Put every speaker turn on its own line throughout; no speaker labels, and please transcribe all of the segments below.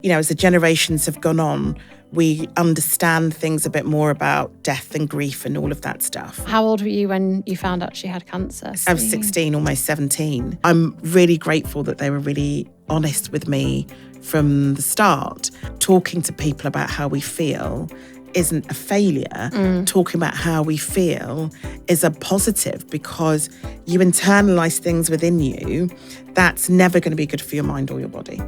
You know, as the generations have gone on, we understand things a bit more about death and grief and all of that stuff.
How old were you when you found out she had cancer?
I was 16, almost 17. I'm really grateful that they were really honest with me from the start. Talking to people about how we feel isn't a failure. Talking about how we feel is a positive, because you internalise things within you that's never going to be good for your mind or your body.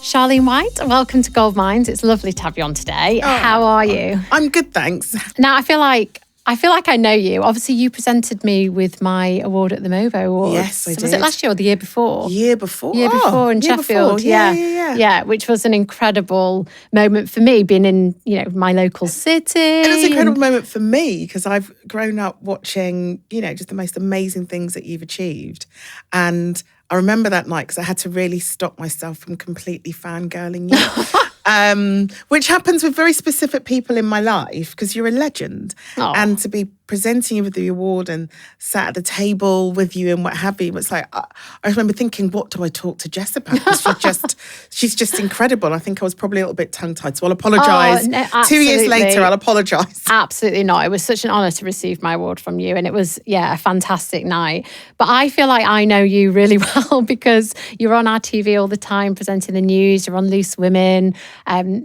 Charlene White, welcome to Gold Mines. It's lovely to have you on today. How are you?
I'm good, thanks.
Now, I feel like I know you. Obviously, you presented me with my award at the MOVO Awards.
Yes, I did.
Was it last year or the year before?
Year before
in Sheffield. Yeah, which was an incredible moment for me, being in, my local city.
It was an incredible moment for me because I've grown up watching, just the most amazing things that you've achieved. And I remember that night because I had to really stop myself from completely fangirling you. Which happens with very specific people in my life because you're a legend.
Aww.
And to be presenting you with the award and sat at the table with you and what have you, it's like, I remember thinking, what do I talk to Jess about? Because she's just incredible. I think I was probably a little bit tongue-tied, so I'll apologise.
No,
2 years later, I'll apologise.
Absolutely not. It was such an honour to receive my award from you, and it was, a fantastic night. But I feel like I know you really well because you're on our TV all the time presenting the news, you're on Loose Women,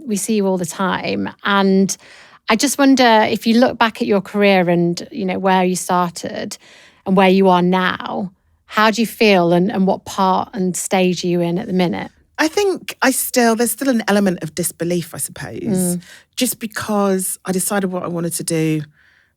we see you all the time. And I just wonder, if you look back at your career and, where you started and where you are now, how do you feel and what part and stage are you in at the minute?
I think there's still an element of disbelief, I suppose, just because I decided what I wanted to do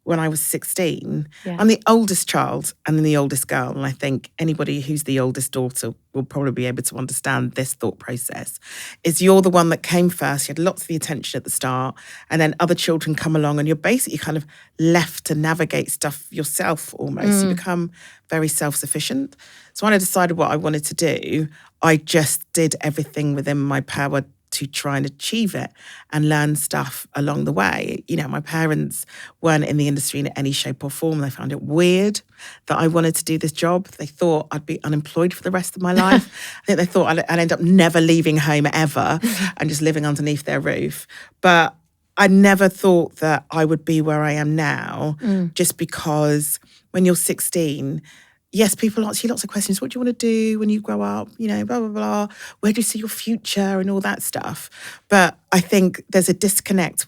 when I was 16. Yeah. I'm the oldest child and then the oldest girl. And I think anybody who's the oldest daughter will probably be able to understand this thought process. Is you're the one that came first, you had lots of the attention at the start, and then other children come along and you're basically kind of left to navigate stuff yourself almost. You become very self-sufficient. So when I decided what I wanted to do, I just did everything within my power to try and achieve it and learn stuff along the way. My parents weren't in the industry in any shape or form. They found it weird that I wanted to do this job. They thought I'd be unemployed for the rest of my life. I think they thought I'd end up never leaving home ever and just living underneath their roof. But I never thought that I would be where I am now, just because when you're 16, yes, people ask you lots of questions. What do you want to do when you grow up? Blah, blah, blah. Where do you see your future and all that stuff? But I think there's a disconnect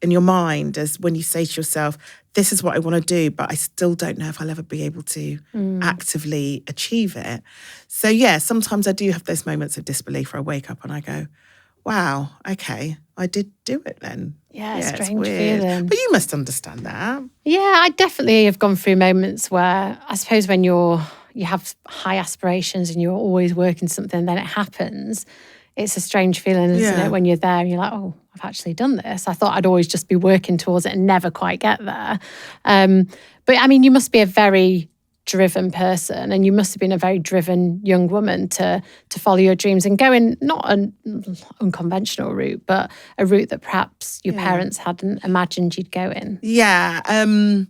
in your mind as when you say to yourself, this is what I want to do, but I still don't know if I'll ever be able to actively achieve it. So yeah, sometimes I do have those moments of disbelief where I wake up and I go, wow, okay, I did do it then.
Yeah, strange feeling.
But you must understand that.
Yeah, I definitely have gone through moments where I suppose when you have high aspirations and you're always working something, then it happens. It's a strange feeling, isn't it, when you're there and you're like, oh, I've actually done this. I thought I'd always just be working towards it and never quite get there. But I mean, you must be a very driven person, and you must have been a very driven young woman to follow your dreams and go in not an unconventional route, but a route that perhaps your parents hadn't imagined you'd go in.
Yeah. When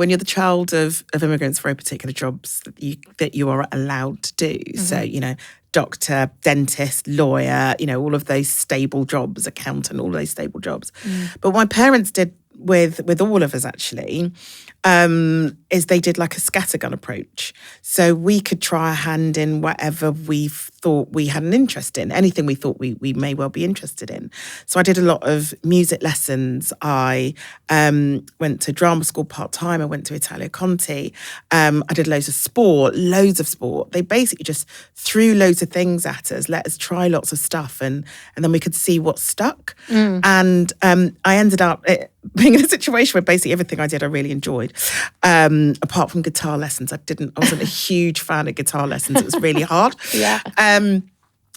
you're the child of immigrants, very particular jobs that you are allowed to do. Mm-hmm. So, doctor, dentist, lawyer, all of those stable jobs, accountant, all those stable jobs. But what my parents did with all of us actually, is they did like a scattergun approach. So we could try our hand in whatever we thought we had an interest in, anything we thought we may well be interested in. So I did a lot of music lessons. I went to drama school part-time. I went to Italia Conti. I did loads of sport. They basically just threw loads of things at us, let us try lots of stuff, and then we could see what stuck. And I ended up being in a situation where basically everything I did I really enjoyed. Apart from guitar lessons, I wasn't a huge fan of guitar lessons. It was really hard.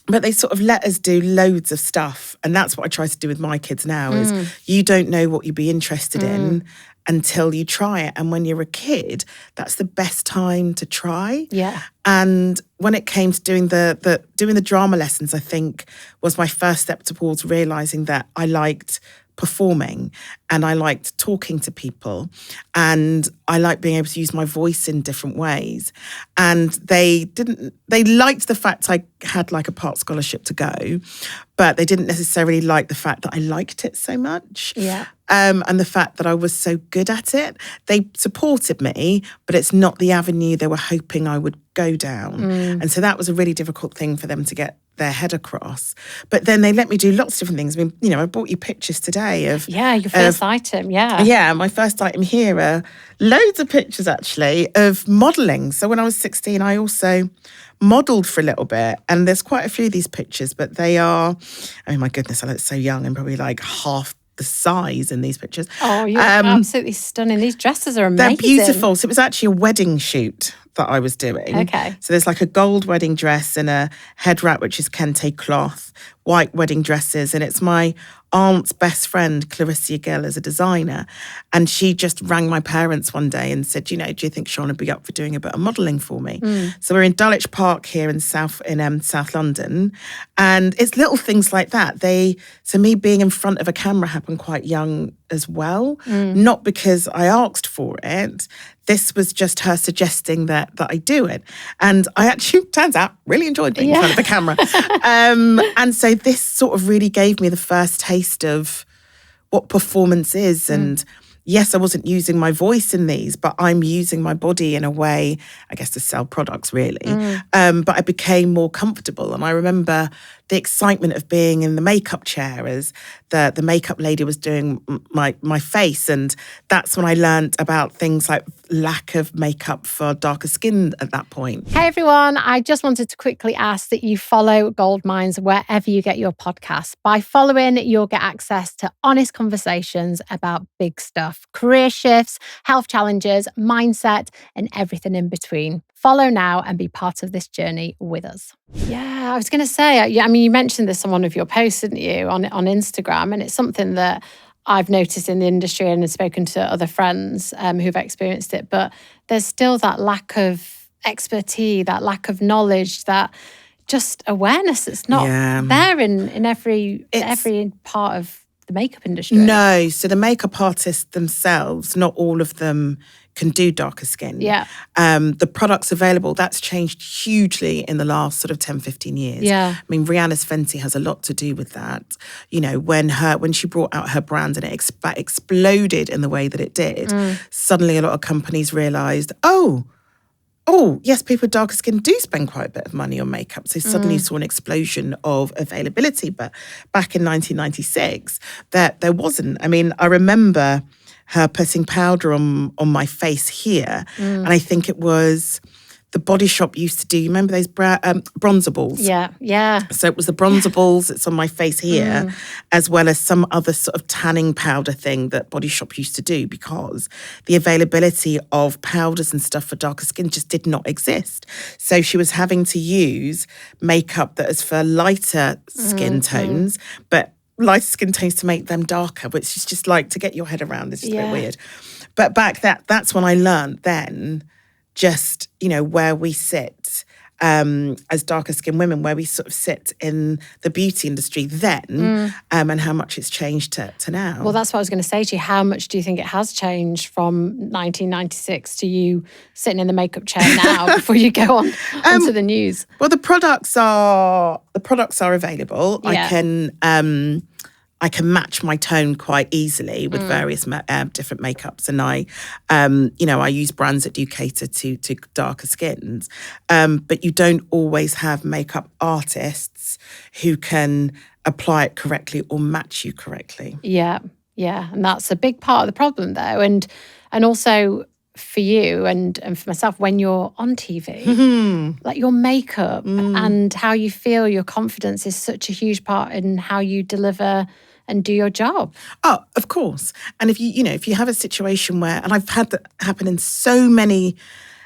But they sort of let us do loads of stuff. And that's what I try to do with my kids now is you don't know what you'd be interested in until you try it. And when you're a kid, that's the best time to try.
Yeah.
And when it came to doing the drama lessons, I think was my first step towards realising that I liked performing, and I liked talking to people, and I liked being able to use my voice in different ways. And they liked the fact I had like a part scholarship to go, but they didn't necessarily like the fact that I liked it so much.
Yeah.
And the fact that I was so good at it. They supported me, but it's not the avenue they were hoping I would go down. And so that was a really difficult thing for them to get their head across. But then they let me do lots of different things. I mean, I brought you pictures today of...
Yeah, your first item, yeah.
Yeah, my first item here are loads of pictures, actually, of modelling. So when I was 16, I also modelled for a little bit. And there's quite a few of these pictures, but they are... I mean, my goodness, I look so young and probably like half the size in these pictures.
Oh, you're absolutely stunning. These dresses are amazing.
They're beautiful. So it was actually a wedding shoot that I was doing.
Okay.
So there's like a gold wedding dress and a head wrap, which is kente cloth, white wedding dresses. And it's my aunt's best friend, Clarissa Gill, as a designer. And she just rang my parents one day and said, do you think Sean would be up for doing a bit of modelling for me? So we're in Dulwich Park here in South London. And it's little things like that. So me being in front of a camera happened quite young as well. Not because I asked for it. This was just her suggesting that I do it. And I actually, turns out, really enjoyed being in front of a camera. And so this sort of really gave me the first taste of what performance is. And yes, I wasn't using my voice in these, but I'm using my body in a way, I guess, to sell products, really. But I became more comfortable. And I remember the excitement of being in the makeup chair as the makeup lady was doing my face. And that's when I learned about things like lack of makeup for darker skin at that point.
Hey everyone, I just wanted to quickly ask that you follow Gold Minds wherever you get your podcasts. By following, you'll get access to honest conversations about big stuff, career shifts, health challenges, mindset, and everything in between. Follow now and be part of this journey with us. Yeah, I was going to say, I mean, you mentioned this on one of your posts, didn't you, on Instagram, and it's something that I've noticed in the industry and have spoken to other friends who've experienced it, but there's still that lack of expertise, that lack of knowledge, that just awareness that's not there in every part of the makeup industry.
No, so the makeup artists themselves, not all of them can do darker skin.
Yeah.
The products available, that's changed hugely in the last sort of 10, 15 years.
Yeah.
I mean, Rihanna's Fenty has a lot to do with that. When she brought out her brand and it exploded in the way that it did, suddenly a lot of companies realised, oh, yes, people with darker skin do spend quite a bit of money on makeup. So suddenly you saw an explosion of availability. But back in 1996, there wasn't. I mean, I remember her putting powder on my face here. And I think it was the Body Shop used to do, you remember those bronzer balls?
Yeah.
So it was the bronzer balls, it's on my face here, as well as some other sort of tanning powder thing that Body Shop used to do, because the availability of powders and stuff for darker skin just did not exist. So she was having to use makeup that is for lighter skin tones, but lighter skin tones to make them darker, which is just like to get your head around. It's just a bit weird. But that's when I learned then just, where we sit as darker skinned women, where we sort of sit in the beauty industry then, and how much it's changed to now.
Well, that's what I was going to say to you. How much do you think it has changed from 1996 to you sitting in the makeup chair now before you go onto the news?
Well, the products are available. Yeah. I can match my tone quite easily with various different makeups, and I use brands that do cater to darker skins. But you don't always have makeup artists who can apply it correctly or match you correctly.
Yeah, and that's a big part of the problem, though, and also for you and for myself, when you're on TV, like your makeup and how you feel, your confidence is such a huge part in how you deliver and do your job.
Oh, of course. And if you have a situation where, and I've had that happen in so many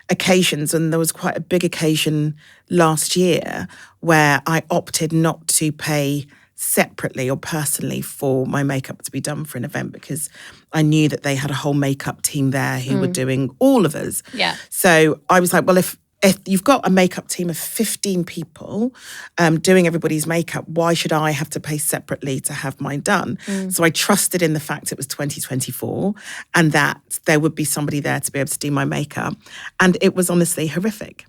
occasions, and there was quite a big occasion last year where I opted not to pay separately or personally for my makeup to be done for an event, because I knew that they had a whole makeup team there who were doing all of us.
Yeah.
So I was like, well, if if you've got a makeup team of 15 people doing everybody's makeup, why should I have to pay separately to have mine done? So I trusted in the fact it was 2024 and that there would be somebody there to be able to do my makeup. And it was honestly horrific.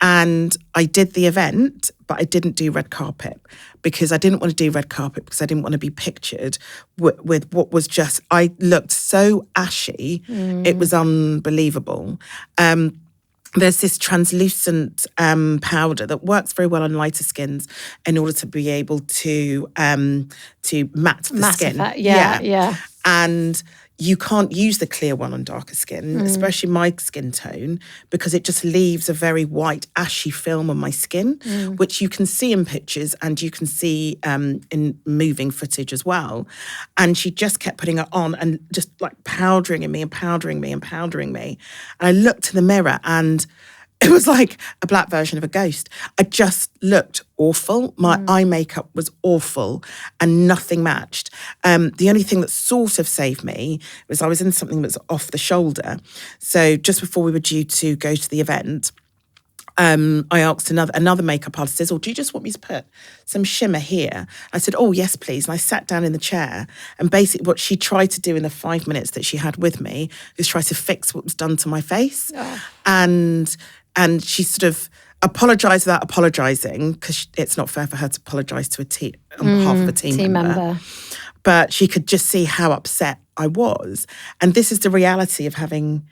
And I did the event, but I didn't do red carpet because I didn't want to do red carpet because I didn't want to be pictured with what was just, I looked so ashy. It was unbelievable. There's this translucent powder that works very well on lighter skins in order to be able to matte the skin.
Effect. Yeah.
And you can't use the clear one on darker skin, especially my skin tone, because it just leaves a very white, ashy film on my skin, which you can see in pictures and you can see in moving footage as well. And she just kept putting it on and just like powdering me. And I looked in the mirror and it was like a black version of a ghost. I just looked awful. My eye makeup was awful and nothing matched. The only thing that sort of saved me was I was in something that was off the shoulder. So just before we were due to go to the event, I asked another makeup artist, says, "Oh, do you just want me to put some shimmer here?" I said, "Oh, yes, please." And I sat down in the chair and basically what she tried to do in the 5 minutes that she had with me is try to fix what was done to my face. Oh. And she sort of apologised without apologising because it's not fair for her to apologise to on behalf of a team member. But she could just see how upset I was. And this is the reality of having,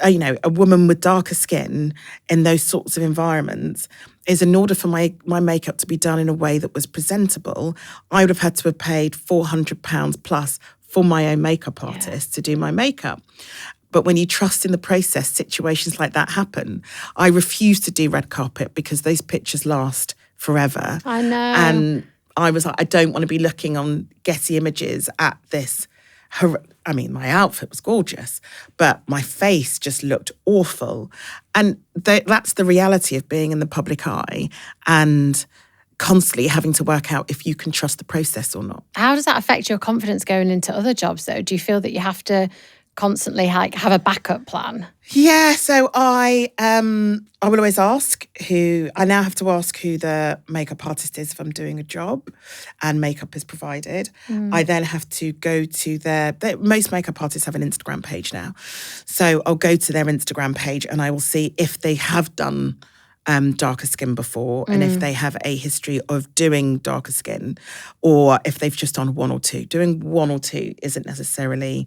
a woman with darker skin in those sorts of environments, is in order for my makeup to be done in a way that was presentable, I would have had to have paid £400 plus for my own makeup artist to do my makeup. But when you trust in the process, situations like that happen. I refuse to do red carpet because those pictures last forever.
I know.
And I was like, I don't want to be looking on Getty Images at this. My outfit was gorgeous, but my face just looked awful. And that's the reality of being in the public eye and constantly having to work out if you can trust the process or not.
How does that affect your confidence going into other jobs, though? Do you feel that you have to constantly have a backup plan?
Yeah, so I will always ask I now have to ask who the makeup artist is if I'm doing a job and makeup is provided. I then have to go to most makeup artists have an Instagram page now. So I'll go to their Instagram page and I will see if they have done darker skin before and if they have a history of doing darker skin or if they've just done one or two. Doing one or two doesn't necessarily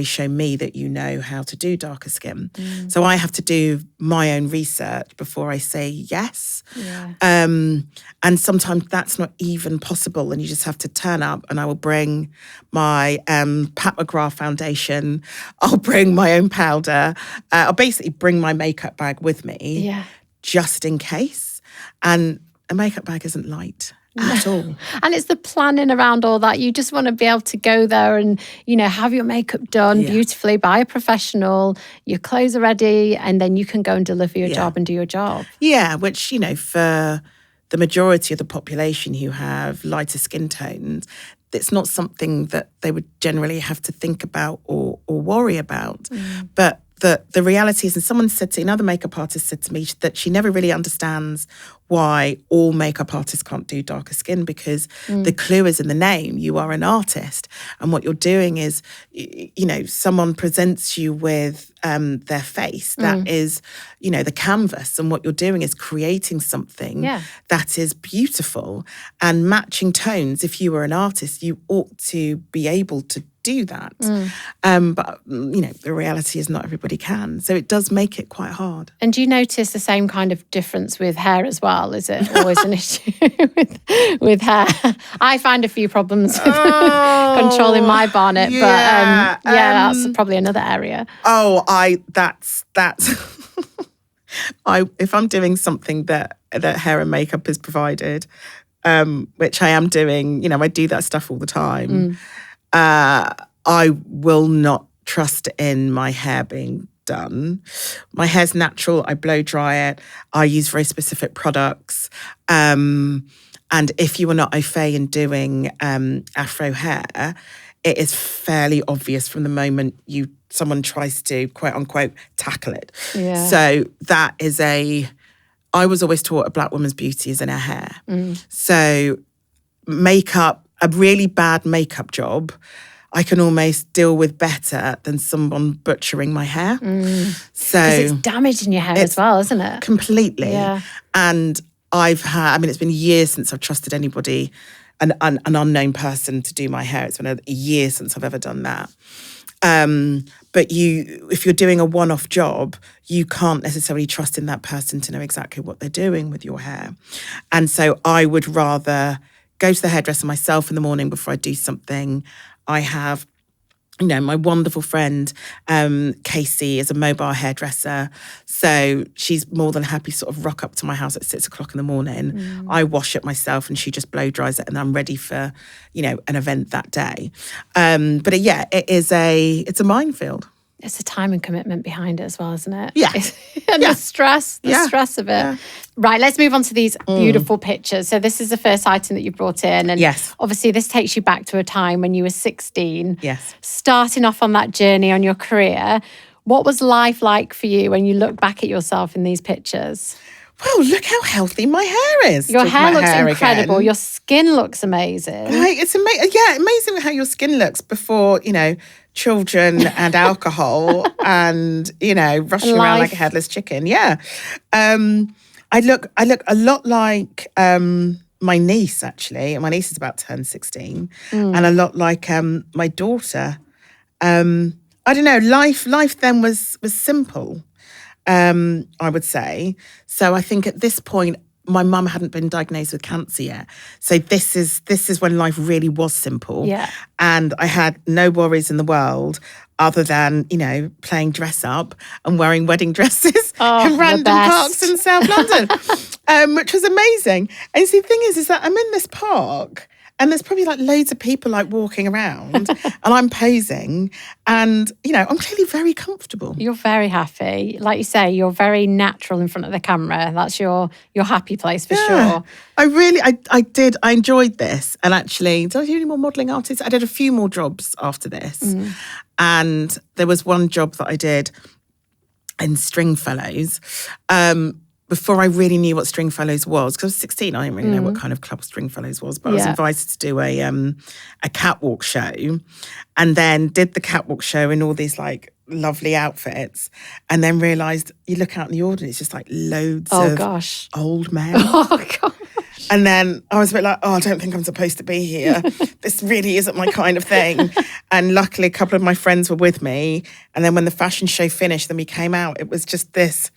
show me that you know how to do darker skin. So I have to do my own research before I say yes. Yeah. And sometimes that's not even possible and you just have to turn up and I will bring my Pat McGrath foundation. I'll bring my own powder. I'll basically bring my makeup bag with me. Yeah. Just in case. And a makeup bag isn't light at all.
And it's the planning around all that. You just want to be able to go there and, have your makeup done beautifully by a professional. Your clothes are ready and then you can go and deliver your job and do your job.
Yeah, which, for the majority of the population who have lighter skin tones, it's not something that they would generally have to think about or worry about. But the reality is, and another makeup artist said to me that she never really understands why all makeup artists can't do darker skin because the clue is in the name. You are an artist. And what you're doing is, someone presents you with their face. That is, the canvas. And what you're doing is creating something that is beautiful and matching tones. If you were an artist, you ought to be able to do that. But, the reality is not everybody can. So it does make it quite hard.
And do you notice the same kind of difference with hair as well? Is it always an issue with hair? I find a few problems with controlling my bonnet, but that's probably another area.
That's if I'm doing something that hair and makeup is provided, which I am doing, I do that stuff all the time. I will not trust in my hair being done. My hair's natural. I blow dry it. I use very specific products. And if you are not au fait in doing afro hair, it is fairly obvious from the moment you someone tries to, quote unquote, tackle it.
Yeah.
So that is I was always taught a black woman's beauty is in her hair. So makeup, a really bad makeup job, I can almost deal with better than someone butchering my hair. So
it's damaging your hair as well, isn't it?
Completely.
Yeah.
And it's been years since I've trusted anybody, an unknown person, to do my hair. It's been a year since I've ever done that. But if you're doing a one-off job, you can't necessarily trust in that person to know exactly what they're doing with your hair. And so I would rather go to the hairdresser myself in the morning before I do something. I have, my wonderful friend, Casey, is a mobile hairdresser. So she's more than happy to sort of rock up to my house at 6 o'clock in the morning. I wash it myself and she just blow dries it and I'm ready for, an event that day. But it's a minefield.
It's a time and commitment behind it as well, isn't it?
Yeah.
And the stress of it. Yeah. Right, let's move on to these beautiful pictures. So this is the first item that you brought in. And
yes.
Obviously this takes you back to a time when you were 16.
Yes.
Starting off on that journey on your career. What was life like for you when you look back at yourself in these pictures?
Well, look how healthy my hair is.
Your hair looks incredible. Again. Your skin looks amazing.
Right, it's amazing. Yeah, amazing how your skin looks before, children and alcohol and, rushing around like a headless chicken. Yeah. I look a lot like my niece, actually. And my niece is about to turn 16. And a lot like my daughter. I don't know, life then was simple. I would say. So I think at this point, my mum hadn't been diagnosed with cancer yet. So this is when life really was simple.
Yeah.
And I had no worries in the world other than, playing dress up and wearing wedding dresses in random parks in South London, which was amazing. And see, the thing is that I'm in this park and there's probably like loads of people like walking around and I'm posing and, I'm clearly very comfortable.
You're very happy. Like you say, you're very natural in front of the camera. That's your happy place for sure.
I enjoyed this. And actually, did I do any more modelling artists? I did a few more jobs after this. And there was one job that I did in Stringfellows. Before I really knew what Stringfellows was, because I was 16, I didn't really know what kind of club Stringfellows was, but I was invited to do a catwalk show and then did the catwalk show in all these like lovely outfits and then realised you look out in the audience, just like loads of old men.
Oh, gosh.
And then I was a bit like, I don't think I'm supposed to be here. This really isn't my kind of thing. And luckily a couple of my friends were with me. And then when the fashion show finished, then we came out, it was just this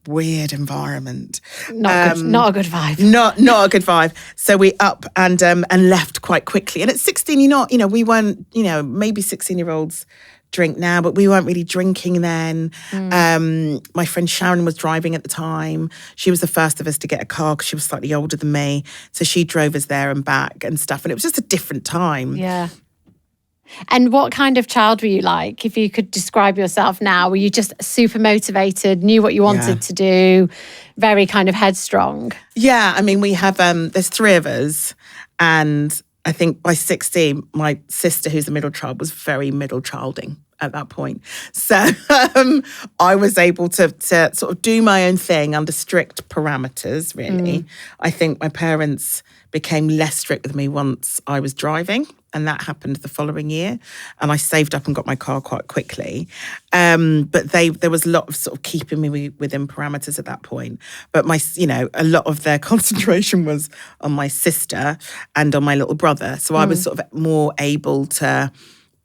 weird environment.
Not a good vibe.
Not a good vibe. So we up and left quite quickly. And at 16, we weren't, maybe 16-year-olds drink now, but we weren't really drinking then. My friend Sharon was driving at the time. She was the first of us to get a car because she was slightly older than me. So she drove us there and back and stuff. And it was just a different time.
Yeah. And what kind of child were you like? If you could describe yourself now, were you just super motivated, knew what you wanted to do, very kind of headstrong? Yeah,
I mean, we have, there's 3 of us. And I think by 16, my sister, who's the middle child, was very middle childing at that point. So I was able to sort of do my own thing under strict parameters, really. I think my parents became less strict with me once I was driving. And that happened the following year. And I saved up and got my car quite quickly. But there was a lot of sort of keeping me within parameters at that point. But a lot of their concentration was on my sister and on my little brother. So I was sort of more able to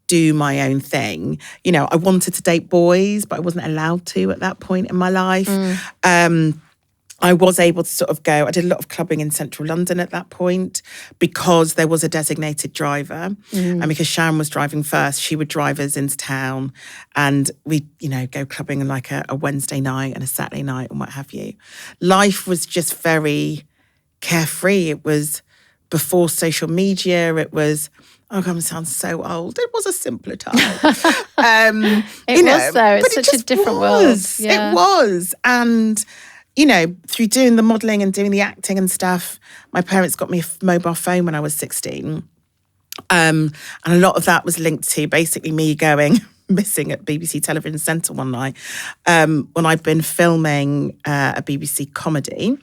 do my own thing. I wanted to date boys, but I wasn't allowed to at that point in my life. I was able to sort of go, I did a lot of clubbing in central London at that point because there was a designated driver. And because Sharon was driving first, she would drive us into town and we'd, go clubbing on like a Wednesday night and a Saturday night and what have you. Life was just very carefree. It was before social media. It was, oh God, it sounds so old. It was a simpler time.
It was though. It's such a different world.
Yeah. It was. And through doing the modelling and doing the acting and stuff, my parents got me a mobile phone when I was 16. And a lot of that was linked to basically me going, missing at BBC Television Centre one night when I'd been filming a BBC comedy.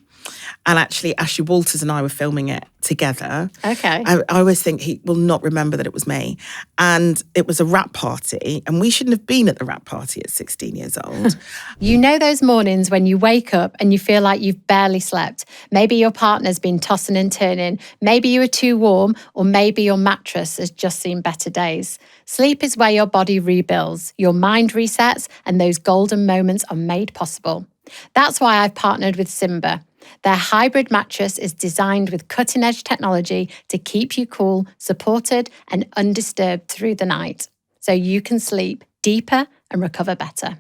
And actually, Ashley Walters and I were filming it together.
Okay.
I always think he will not remember that it was me. And it was a wrap party. And we shouldn't have been at the wrap party at 16 years old.
You know those mornings when you wake up and you feel like you've barely slept. Maybe your partner's been tossing and turning. Maybe you were too warm, or maybe your mattress has just seen better days. Sleep is where your body rebuilds, your mind resets, and those golden moments are made possible. That's why I've partnered with Simba. Their hybrid mattress is designed with cutting-edge technology to keep you cool, supported, and undisturbed through the night, so you can sleep deeper and recover better.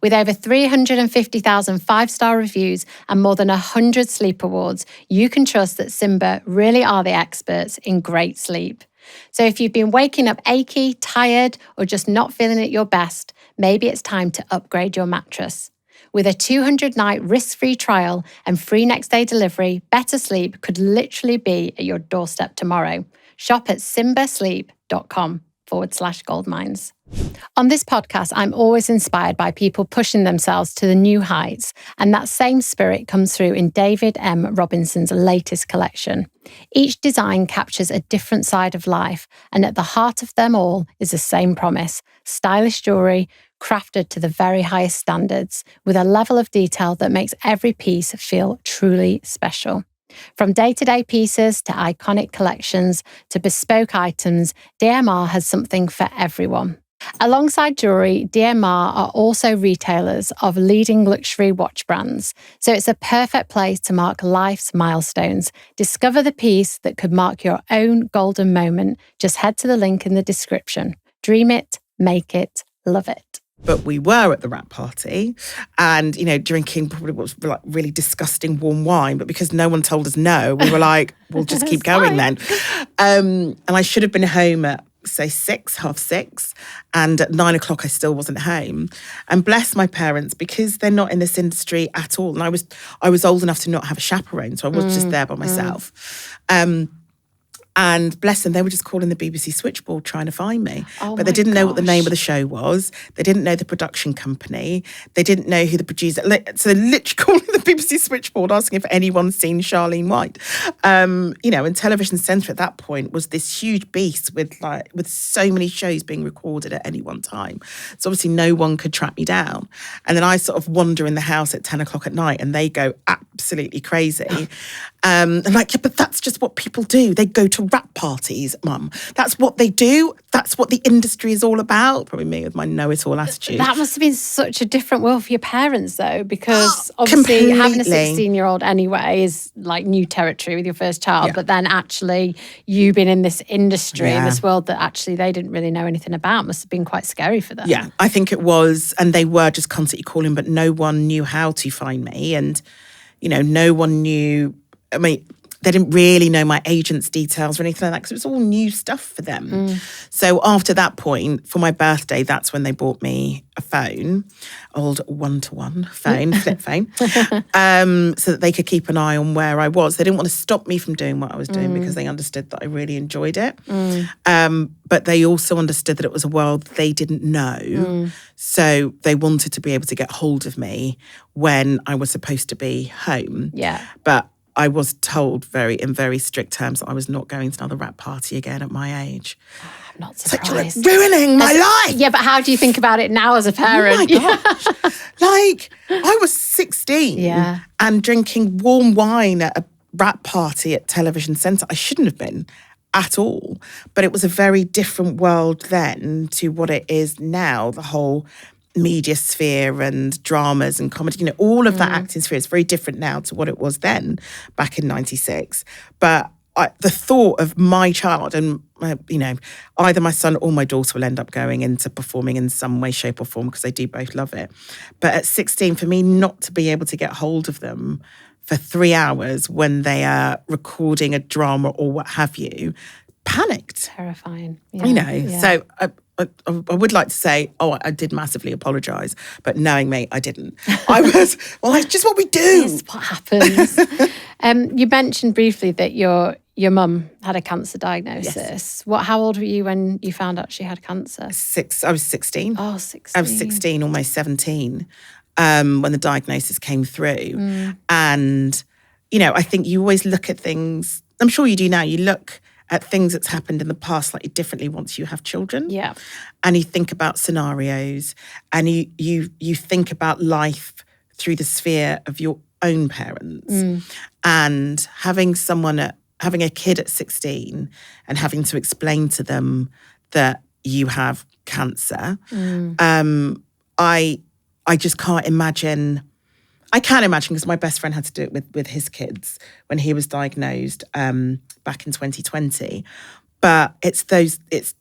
With over 350,000 five-star reviews and more than 100 sleep awards, you can trust that Simba really are the experts in great sleep. So if you've been waking up achy, tired, or just not feeling at your best, maybe it's time to upgrade your mattress. With a 200-night risk-free trial and free next-day delivery, better sleep could literally be at your doorstep tomorrow. Shop at simbasleep.com/goldmines. On this podcast, I'm always inspired by people pushing themselves to the new heights, and that same spirit comes through in David M. Robinson's latest collection. Each design captures a different side of life, and at the heart of them all is the same promise: stylish jewellery, crafted to the very highest standards, with a level of detail that makes every piece feel truly special. From day-to-day pieces to iconic collections to bespoke items, DMR has something for everyone. Alongside jewellery, DMR are also retailers of leading luxury watch brands, so it's a perfect place to mark life's milestones. Discover the piece that could mark your own golden moment. Just head to the link in the description. Dream it, make it, love it.
But we were at the wrap party and, drinking probably what was like really disgusting warm wine. But because no one told us no, we were like, we'll just keep going then. And I should have been home at, say, 6:30. And at 9 o'clock, I still wasn't home. And bless my parents, because they're not in this industry at all. And I was old enough to not have a chaperone. So I was just there by myself. And bless them, they were just calling the BBC switchboard trying to find me. But they didn't know what the name of the show was. They didn't know the production company. They didn't know who the producer... So they're literally calling the BBC switchboard asking if anyone's seen Charlene White. And Television Centre at that point was this huge beast with so many shows being recorded at any one time. So obviously no one could track me down. And then I sort of wander in the house at 10 o'clock at night and they go absolutely crazy. I'm like, yeah, but that's just what people do. They go to wrap parties, Mum. That's what they do. That's what the industry is all about. Probably me with my know-it-all attitude.
That must have been such a different world for your parents, though, because obviously having a 16-year-old anyway is like new territory with your first child. Yeah. But then actually you being in this industry, in this world that actually they didn't really know anything about, must have been quite scary for them.
Yeah, I think it was. And they were just constantly calling, but no one knew how to find me. And, no one knew... I mean, they didn't really know my agent's details or anything like that because it was all new stuff for them. So after that point, for my birthday, that's when they bought me a phone, old one-to-one phone, flip phone, so that they could keep an eye on where I was. They didn't want to stop me from doing what I was doing because they understood that I really enjoyed it. But they also understood that it was a world they didn't know. So they wanted to be able to get hold of me when I was supposed to be home.
Yeah.
But I was told in very strict terms that I was not going to another wrap party again at my age.
I'm not surprised.
It's like, ruining my life.
Yeah, but how do you think about it now as a parent?
Oh my gosh. I was 16 and drinking warm wine at a wrap party at Television Centre. I shouldn't have been at all. But it was a very different world then to what it is now, the whole media sphere and dramas and comedy, all of that acting sphere is very different now to what it was then back in 96. But the thought of my child and, either my son or my daughter will end up going into performing in some way, shape or form because they do both love it. But at 16, for me not to be able to get hold of them for 3 hours when they are recording a drama or what have you, panicked.
Terrifying.
So I would like to say, I did massively apologise, but knowing me, I didn't. I was, it's just what we do.
It's what happens. You mentioned briefly that your your mum had a cancer diagnosis.
Yes.
How old were you when you found out she had cancer?
I was 16.
Oh, 16.
I was 16, almost 17, when the diagnosis came through. And, I think you always look at things, I'm sure you do now, you look at things that's happened in the past slightly differently once you have children.
Yeah.
And you think about scenarios, and you think about life through the sphere of your own parents. And having a kid at 16 and having to explain to them that you have cancer, I just can't imagine. I can imagine, because my best friend had to do it with his kids when he was diagnosed back in 2020. But it's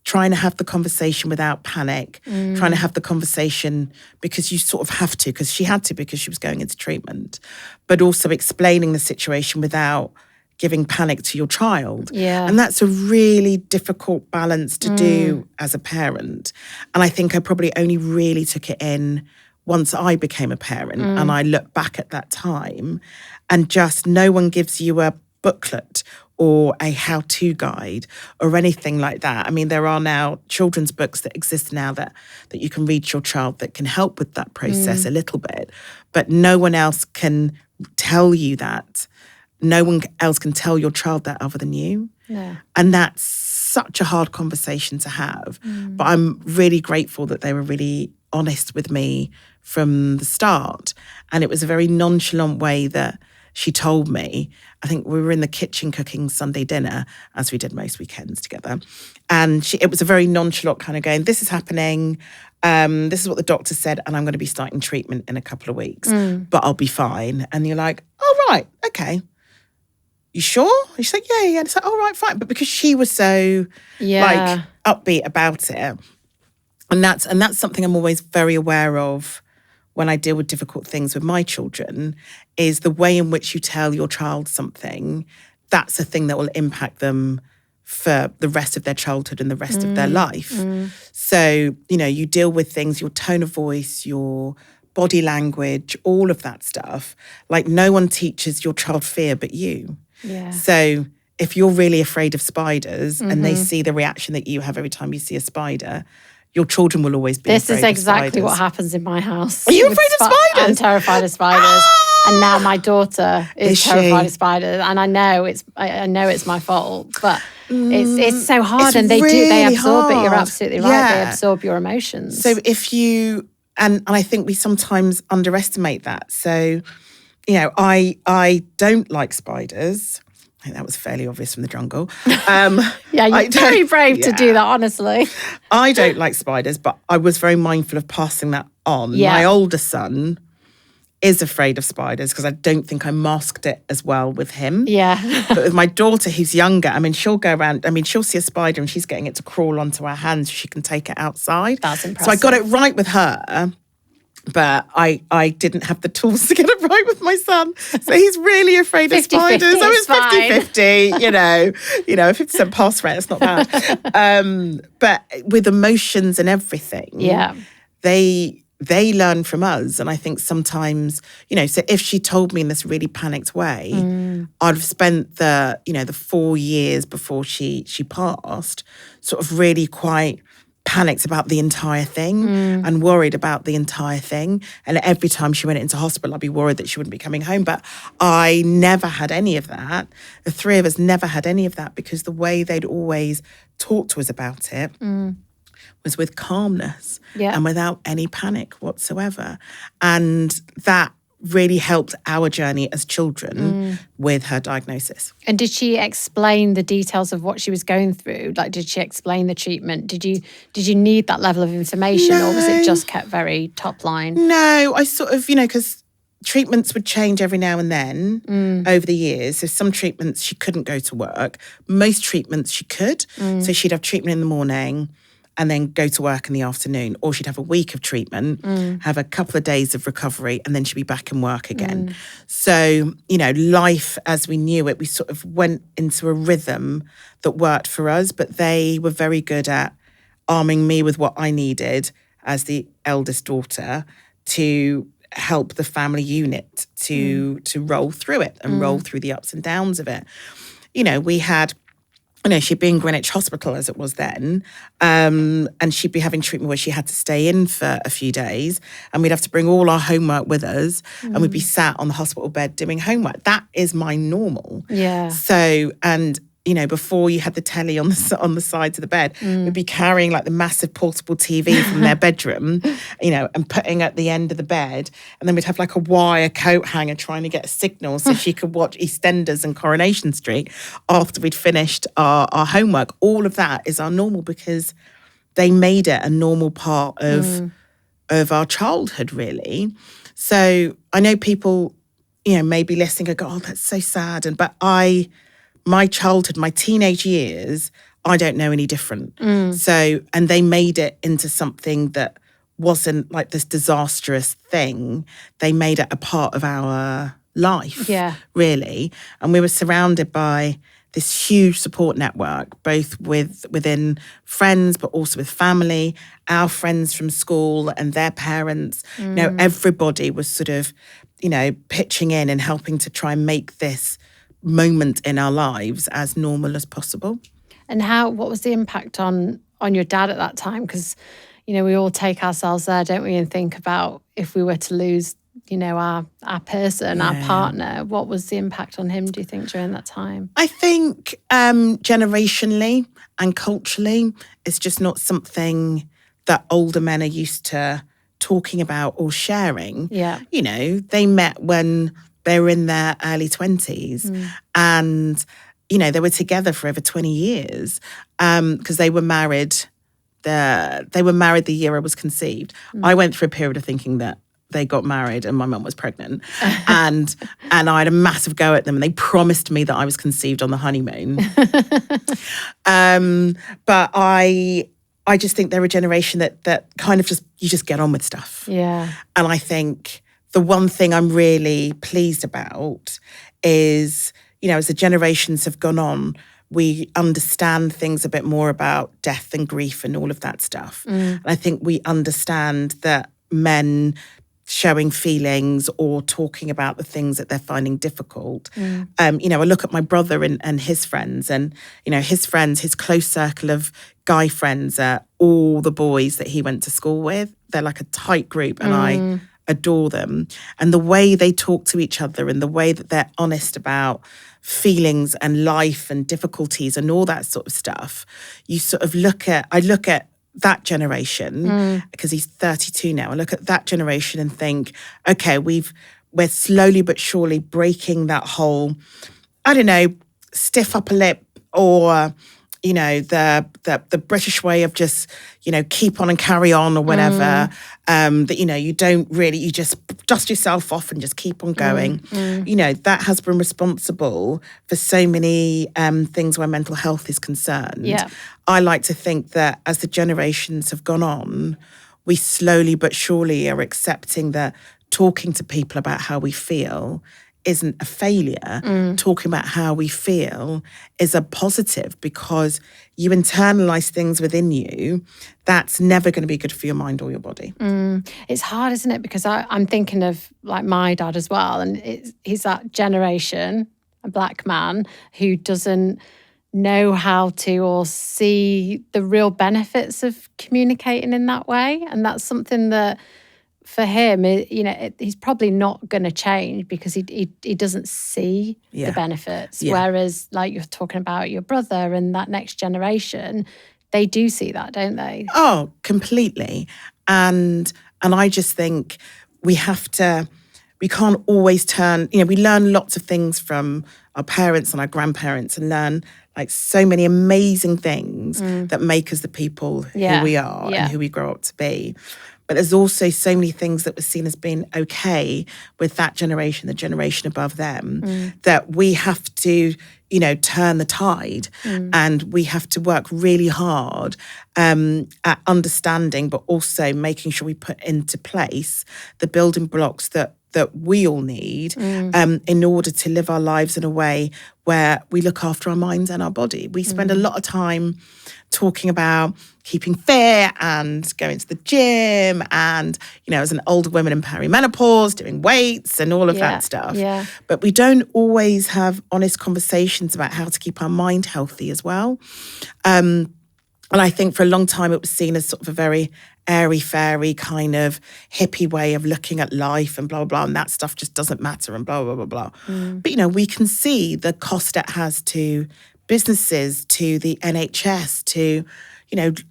trying to have the conversation without panic, trying to have the conversation because you sort of have to, because she had to, because she was going into treatment, but also explaining the situation without giving panic to your child.
Yeah.
And that's a really difficult balance to do as a parent. And I think I probably only really took it in once I became a parent and I look back at that time, and just no one gives you a booklet or a how-to guide or anything like that. I mean, there are now children's books that exist now that you can read to your child that can help with that process a little bit, but no one else can tell you that. No one else can tell your child that other than you.
Yeah.
And that's such a hard conversation to have. But I'm really grateful that they were really honest with me from the start. And it was a very nonchalant way that she told me. I think we were in the kitchen cooking Sunday dinner, as we did most weekends together. And it was a very nonchalant kind of going, this is happening. This is what the doctor said, and I'm going to be starting treatment in a couple of weeks, but I'll be fine. And you're like, oh, right, okay. You sure? And she's like, yeah. And it's like, oh, right, fine. But because she was so upbeat about it, and that's something I'm always very aware of when I deal with difficult things with my children, is the way in which you tell your child something, that's a thing that will impact them for the rest of their childhood and the rest of their life. So, you deal with things, your tone of voice, your body language, all of that stuff. Like, no one teaches your child fear but you.
Yeah.
So if you're really afraid of spiders and they see the reaction that you have every time you see a spider, your children will always be afraid of spiders.
This is exactly what happens in my house.
Are you afraid of spiders?
I'm terrified of spiders. And now my daughter is terrified of spiders. And I know it's my fault, but it's so hard. And they absorb it. You're absolutely right. Yeah. They absorb your emotions.
So if you, and I think we sometimes underestimate that. So, I don't like spiders. I think that was fairly obvious from the jungle.
You're very brave to do that, honestly.
I don't like spiders, but I was very mindful of passing that on. Yeah. My older son is afraid of spiders because I don't think I masked it as well with him.
Yeah.
But with my daughter, who's younger, she'll go around, she'll see a spider and she's getting it to crawl onto her hands so she can take it outside.
That's impressive.
So I got it right with her. But I didn't have the tools to get it right with my son. So he's really afraid of spiders. So it's 50-50, a 50% pass rate, it's not bad. But with emotions and everything, they learn from us. And I think sometimes, so if she told me in this really panicked way, I'd have spent the 4 years before she passed sort of really quite panicked about the entire thing and worried about the entire thing. And every time she went into hospital, I'd be worried that she wouldn't be coming home. But I never had any of that. The three of us never had any of that because the way they'd always talk to us about it was with calmness and without any panic whatsoever. And that really helped our journey as children with her diagnosis.
And did she explain the details of what she was going through? Like, did she explain the treatment? Did you need that level of information, or was it just kept very top line?
No, I sort of, because treatments would change every now and then over the years. So some treatments she couldn't go to work. Most treatments she could. So she'd have treatment in the morning and then go to work in the afternoon. Or she'd have a week of treatment, have a couple of days of recovery, and then she'd be back in work again. So, life as we knew it, we sort of went into a rhythm that worked for us, but they were very good at arming me with what I needed as the eldest daughter to help the family unit to roll through it and roll through the ups and downs of it. we had, she'd be in Greenwich Hospital as it was then, and she'd be having treatment where she had to stay in for a few days, and we'd have to bring all our homework with us, and we'd be sat on the hospital bed doing homework. That is my normal.
Yeah.
So, and before you had the telly on the sides of the bed, we'd be carrying like the massive portable TV from their bedroom, and putting at the end of the bed. And then we'd have like a wire coat hanger trying to get a signal so she could watch EastEnders and Coronation Street after we'd finished our homework. All of that is our normal because they made it a normal part of our childhood, really. So I know people, maybe listening and go, oh, that's so sad. But my childhood, my teenage years, I don't know any different. So, and they made it into something that wasn't like this disastrous thing. They made it a part of our life, really. And we were surrounded by this huge support network, both within friends, but also with family, our friends from school and their parents. Everybody was sort of, pitching in and helping to try and make this moment in our lives as normal as possible.
And what was the impact on your dad at that time? Because, we all take ourselves there, don't we? And think about if we were to lose, our person, our partner, what was the impact on him, do you think, during that time?
I think generationally and culturally, it's just not something that older men are used to talking about or sharing.
Yeah.
They met when they were in their early 20s and, they were together for over 20 years because they were married. They were married the year I was conceived. I went through a period of thinking that they got married and my mum was pregnant and I had a massive go at them and they promised me that I was conceived on the honeymoon. But I just think they're a generation that kind of you just get on with stuff.
Yeah.
And I think the one thing I'm really pleased about is, as the generations have gone on, we understand things a bit more about death and grief and all of that stuff. And I think we understand that men showing feelings or talking about the things that they're finding difficult. I look at my brother and his friends and, his friends, his close circle of guy friends are all the boys that he went to school with. They're like a tight group and I adore them. And the way they talk to each other and the way that they're honest about feelings and life and difficulties and all that sort of stuff, I look at that generation, because he's 32 now, I look at that generation and think, okay, we're slowly but surely breaking that whole, stiff upper lip or, the British way of just, keep on and carry on or whatever, that, you don't really, you just dust yourself off and just keep on going. That has been responsible for so many things where mental health is concerned.
Yeah.
I like to think that as the generations have gone on, we slowly but surely are accepting that talking to people about how we feel isn't a failure. Talking about how we feel is a positive because you internalize things within you that's never going to be good for your mind or your body.
It's hard, isn't it? Because I'm thinking of like my dad as well, and he's that generation, a black man who doesn't know how to or see the real benefits of communicating in that way, and that's something that for him, he's probably not going to change because he doesn't see the benefits. Yeah. Whereas, like you're talking about your brother and that next generation, they do see that, don't they?
Oh, completely. And I just think we can't always turn, we learn lots of things from our parents and our grandparents and learn like so many amazing things that make us the people who we are and who we grow up to be. But there's also so many things that were seen as being okay with that generation, the generation above them, that we have to, turn the tide and we have to work really hard at understanding, but also making sure we put into place the building blocks that we all need in order to live our lives in a way where we look after our minds and our body. We spend a lot of time talking about keeping fit and going to the gym and, as an older woman in perimenopause, doing weights and all of that stuff.
Yeah.
But we don't always have honest conversations about how to keep our mind healthy as well. And I think for a long time it was seen as sort of a very airy-fairy kind of hippie way of looking at life and blah, blah, blah, and that stuff just doesn't matter and blah, blah, blah, blah. But, we can see the cost it has to businesses, to the NHS, to,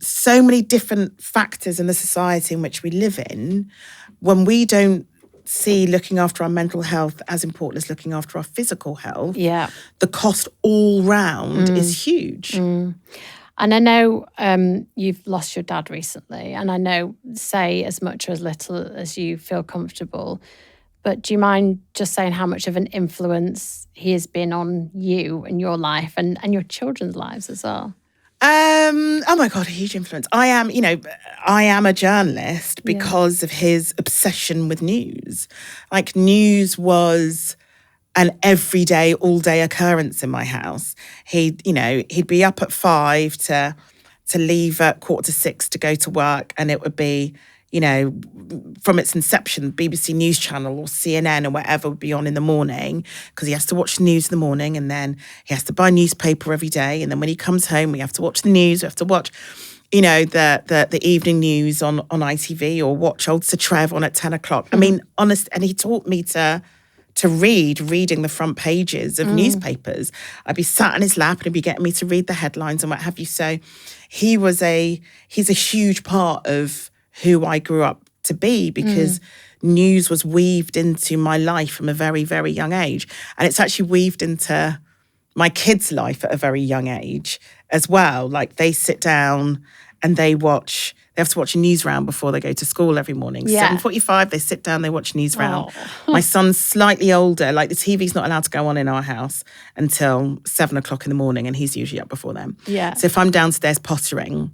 so many different factors in the society in which we live in. When we don't see looking after our mental health as important as looking after our physical health, the cost all round is huge.
And I know you've lost your dad recently, and I know say as much or as little as you feel comfortable, but do you mind just saying how much of an influence he has been on you and your life and your children's lives as well?
Oh my God, a huge influence. I am a journalist because of his obsession with news. Like, news was an everyday, all-day occurrence in my house. He'd be up at 5 to leave at 5:45 to go to work, and it would be, from its inception, BBC News Channel or CNN or whatever would be on in the morning, because he has to watch the news in the morning, and then he has to buy a newspaper every day, and then when he comes home, we have to watch the news. We have to watch, the evening news on ITV, or watch old Sir Trev on at 10 o'clock. I mean, honest, and he taught me to reading the front pages of newspapers. I'd be sat on his lap and he'd be getting me to read the headlines and what have you. So he's a huge part of who I grew up to be, because news was weaved into my life from a very, very young age. And it's actually weaved into my kids' life at a very young age as well. Like, they sit down and they have to watch a news round before they go to school every morning. 7:45, they sit down, they watch news round. My son's slightly older. Like, the TV's not allowed to go on in our house until 7 o'clock in the morning, and he's usually up before them.
Yeah.
So if I'm downstairs pottering,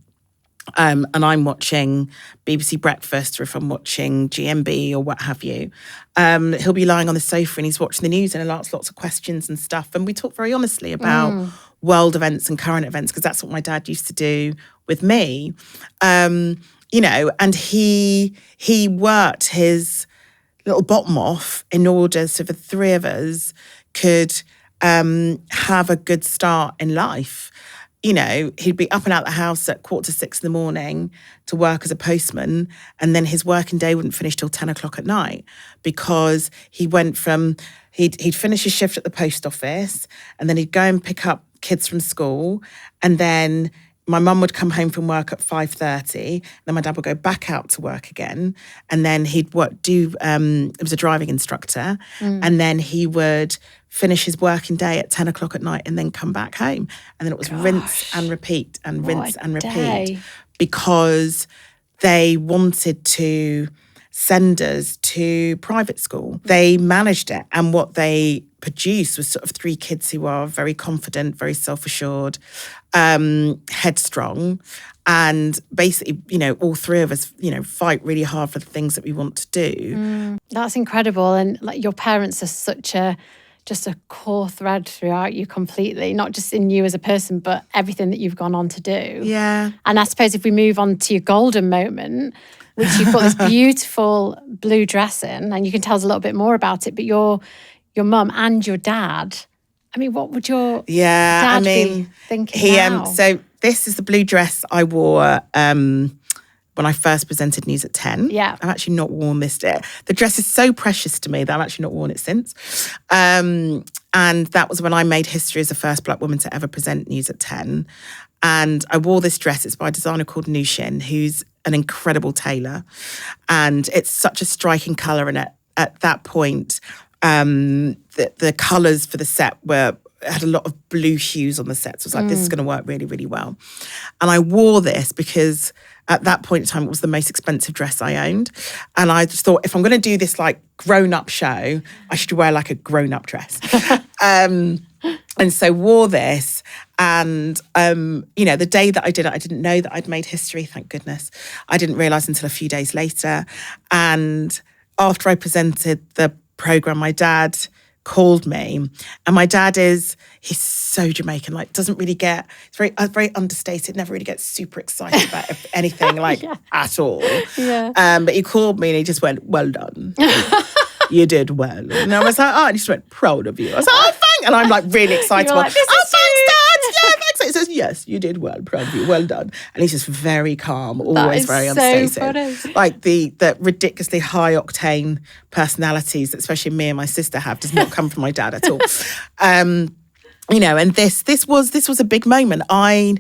and I'm watching BBC Breakfast, or if I'm watching GMB or what have you, he'll be lying on the sofa and he's watching the news, and he'll ask lots of questions and stuff. And we talk very honestly about world events and current events, because that's what my dad used to do with me. And he worked his little bottom off in order so the three of us could have a good start in life. He'd be up and out the house at 5:45 in the morning to work as a postman, and then his working day wouldn't finish till 10 o'clock at night, because he went from, he'd finish his shift at the post office, and then he'd go and pick up kids from school, and then my mum would come home from work at 5:30, then my dad would go back out to work again, and then he'd it was a driving instructor, and then he would finish his working day at 10 o'clock at night and then come back home. And then it was rinse and repeat and rinse and repeat, because they wanted to send us to private school. They managed it, and what they produced was sort of 3 kids who are very confident, very self-assured, headstrong, and basically, all 3 of us, fight really hard for the things that we want to do.
That's incredible. And like, your parents are just a core thread throughout you completely, not just in you as a person, but everything that you've gone on to do.
Yeah.
And I suppose if we move on to your golden moment, which you've got this beautiful blue dress in, and you can tell us a little bit more about it, but your mum and your dad, I mean, what would your dad be thinking now?
So this is the blue dress I wore when I first presented news at 10.
Yeah.
I've actually not worn this. The dress is so precious to me that I've actually not worn it since. And that was when I made history as the first Black woman to ever present news at 10. And I wore this dress. It's by a designer called Nushin, who's an incredible tailor. And it's such a striking colour. And at that point, the colours for the set had a lot of blue hues on the set. So I was like, this is going to work really, really well. And I wore this because at that point in time, it was the most expensive dress I owned. And I just thought, if I'm going to do this like grown-up show, I should wear like a grown-up dress. And so wore this. And, the day that I did it, I didn't know that I'd made history, thank goodness. I didn't realise until a few days later. And after I presented the programme, my dad called me. And my dad he's so Jamaican, like doesn't really get, it's very understated, never really gets super excited about anything like at all.
Yeah.
But he called me and he just went, well done. You did well. And I was like, oh, and he just went, proud of you. I was like, oh, thanks. And I'm like really excited.
Like, this
oh,
is
thanks, Dad. Yeah, thanks. He says, yes, you did well, proud of you, well done. And he's just very calm, always very understated.
Funny.
Like the ridiculously high octane personalities that especially me and my sister have does not come from my dad at all. You know, and this was a big moment. I'm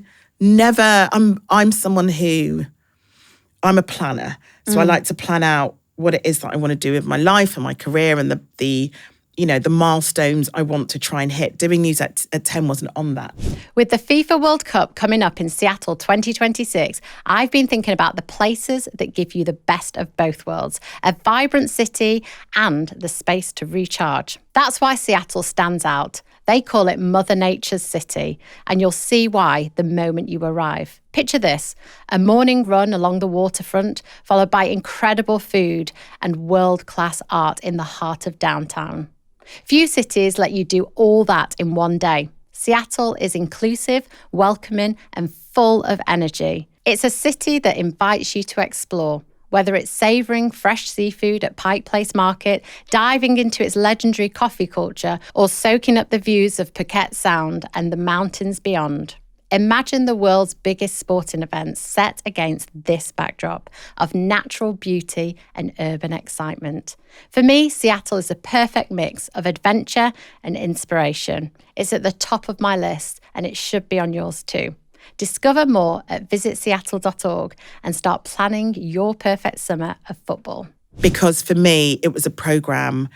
someone who, I'm a planner. So I like to plan out what it is that I want to do with my life and my career and the milestones I want to try and hit. Doing news at 10 wasn't on that.
With the FIFA World Cup coming up in Seattle 2026, I've been thinking about the places that give you the best of both worlds, a vibrant city and the space to recharge. That's why Seattle stands out. They call it Mother Nature's city, and you'll see why the moment you arrive. Picture this, a morning run along the waterfront, followed by incredible food and world-class art in the heart of downtown. Few cities let you do all that in one day. Seattle is inclusive, welcoming, and full of energy. It's a city that invites you to explore. Whether it's savouring fresh seafood at Pike Place Market, diving into its legendary coffee culture, or soaking up the views of Phuket Sound and the mountains beyond. Imagine the world's biggest sporting events set against this backdrop of natural beauty and urban excitement. For me, Seattle is a perfect mix of adventure and inspiration. It's at the top of my list, and it should be on yours too. Discover more at visitseattle.org and start planning your perfect summer of football.
Because for me, it was a programme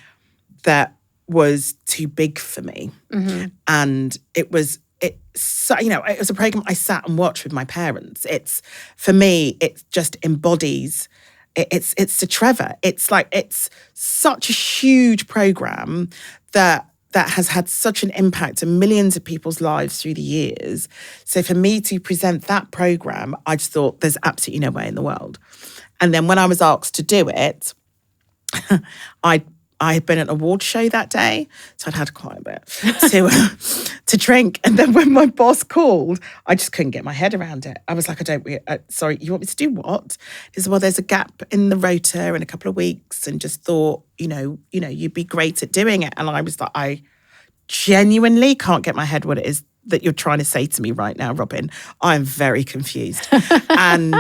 that was too big for me. Mm-hmm. And it was a programme I sat and watched with my parents. For me, it just embodies, it's Sir Trevor. It's such a huge programme that has had such an impact on millions of people's lives through the years. So for me to present that programme, I just thought there's absolutely no way in the world. And then when I was asked to do it, I had been at an award show that day, so I'd had quite a bit to drink. And then when my boss called, I just couldn't get my head around it. I was like, sorry, you want me to do what? He said, well, there's a gap in the rota in a couple of weeks, and just thought, you'd be great at doing it. And I was like, I genuinely can't get my head what it is that you're trying to say to me right now, Robin. I'm very confused. and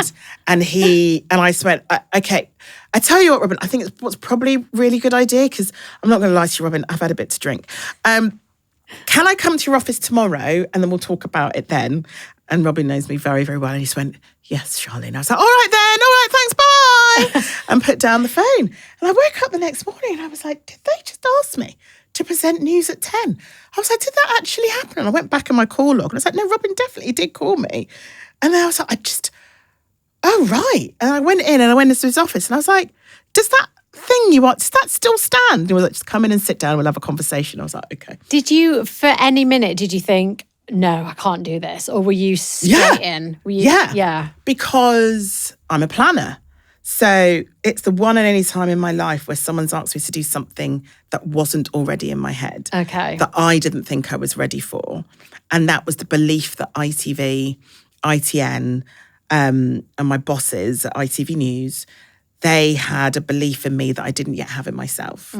I just went, okay, I tell you what, Robin, I think it's what's probably a really good idea, because I'm not going to lie to you, Robin, I've had a bit to drink. Can I come to your office tomorrow and then we'll talk about it then? And Robin knows me very, very well. And he just went, yes, Charlene. I was like, all right, thanks, bye. And put down the phone. And I woke up the next morning and I was like, did they just ask me to present news at 10? I was like, did that actually happen? And I went back in my call log and I was like, no, Robin definitely did call me. And then I was like, oh, right. And I went into his office and I was like, does that still stand? And he was like, just come in and sit down, we'll have a conversation. I was like, okay.
Did you, for any minute, did you think, no, I can't do this? Or were you straight in? Yeah.
Because I'm a planner. So it's the one and only time in my life where someone's asked me to do something that wasn't already in my head.
Okay.
That I didn't think I was ready for. And that was the belief that ITV, ITN, and my bosses at ITV News, they had a belief in me that I didn't yet have in myself.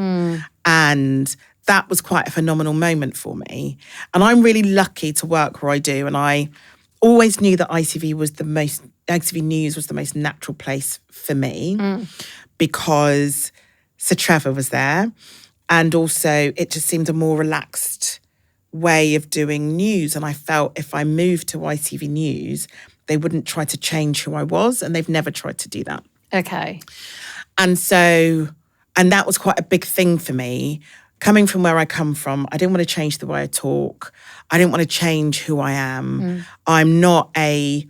And that was quite a phenomenal moment for me. And I'm really lucky to work where I do. And I always knew that ITV News was the most natural place for me because Sir Trevor was there. And also it just seemed a more relaxed way of doing news. And I felt if I moved to ITV News, they wouldn't try to change who I was. And they've never tried to do that.
Okay.
And that was quite a big thing for me. Coming from where I come from, I didn't want to change the way I talk. I didn't want to change who I am. I'm not a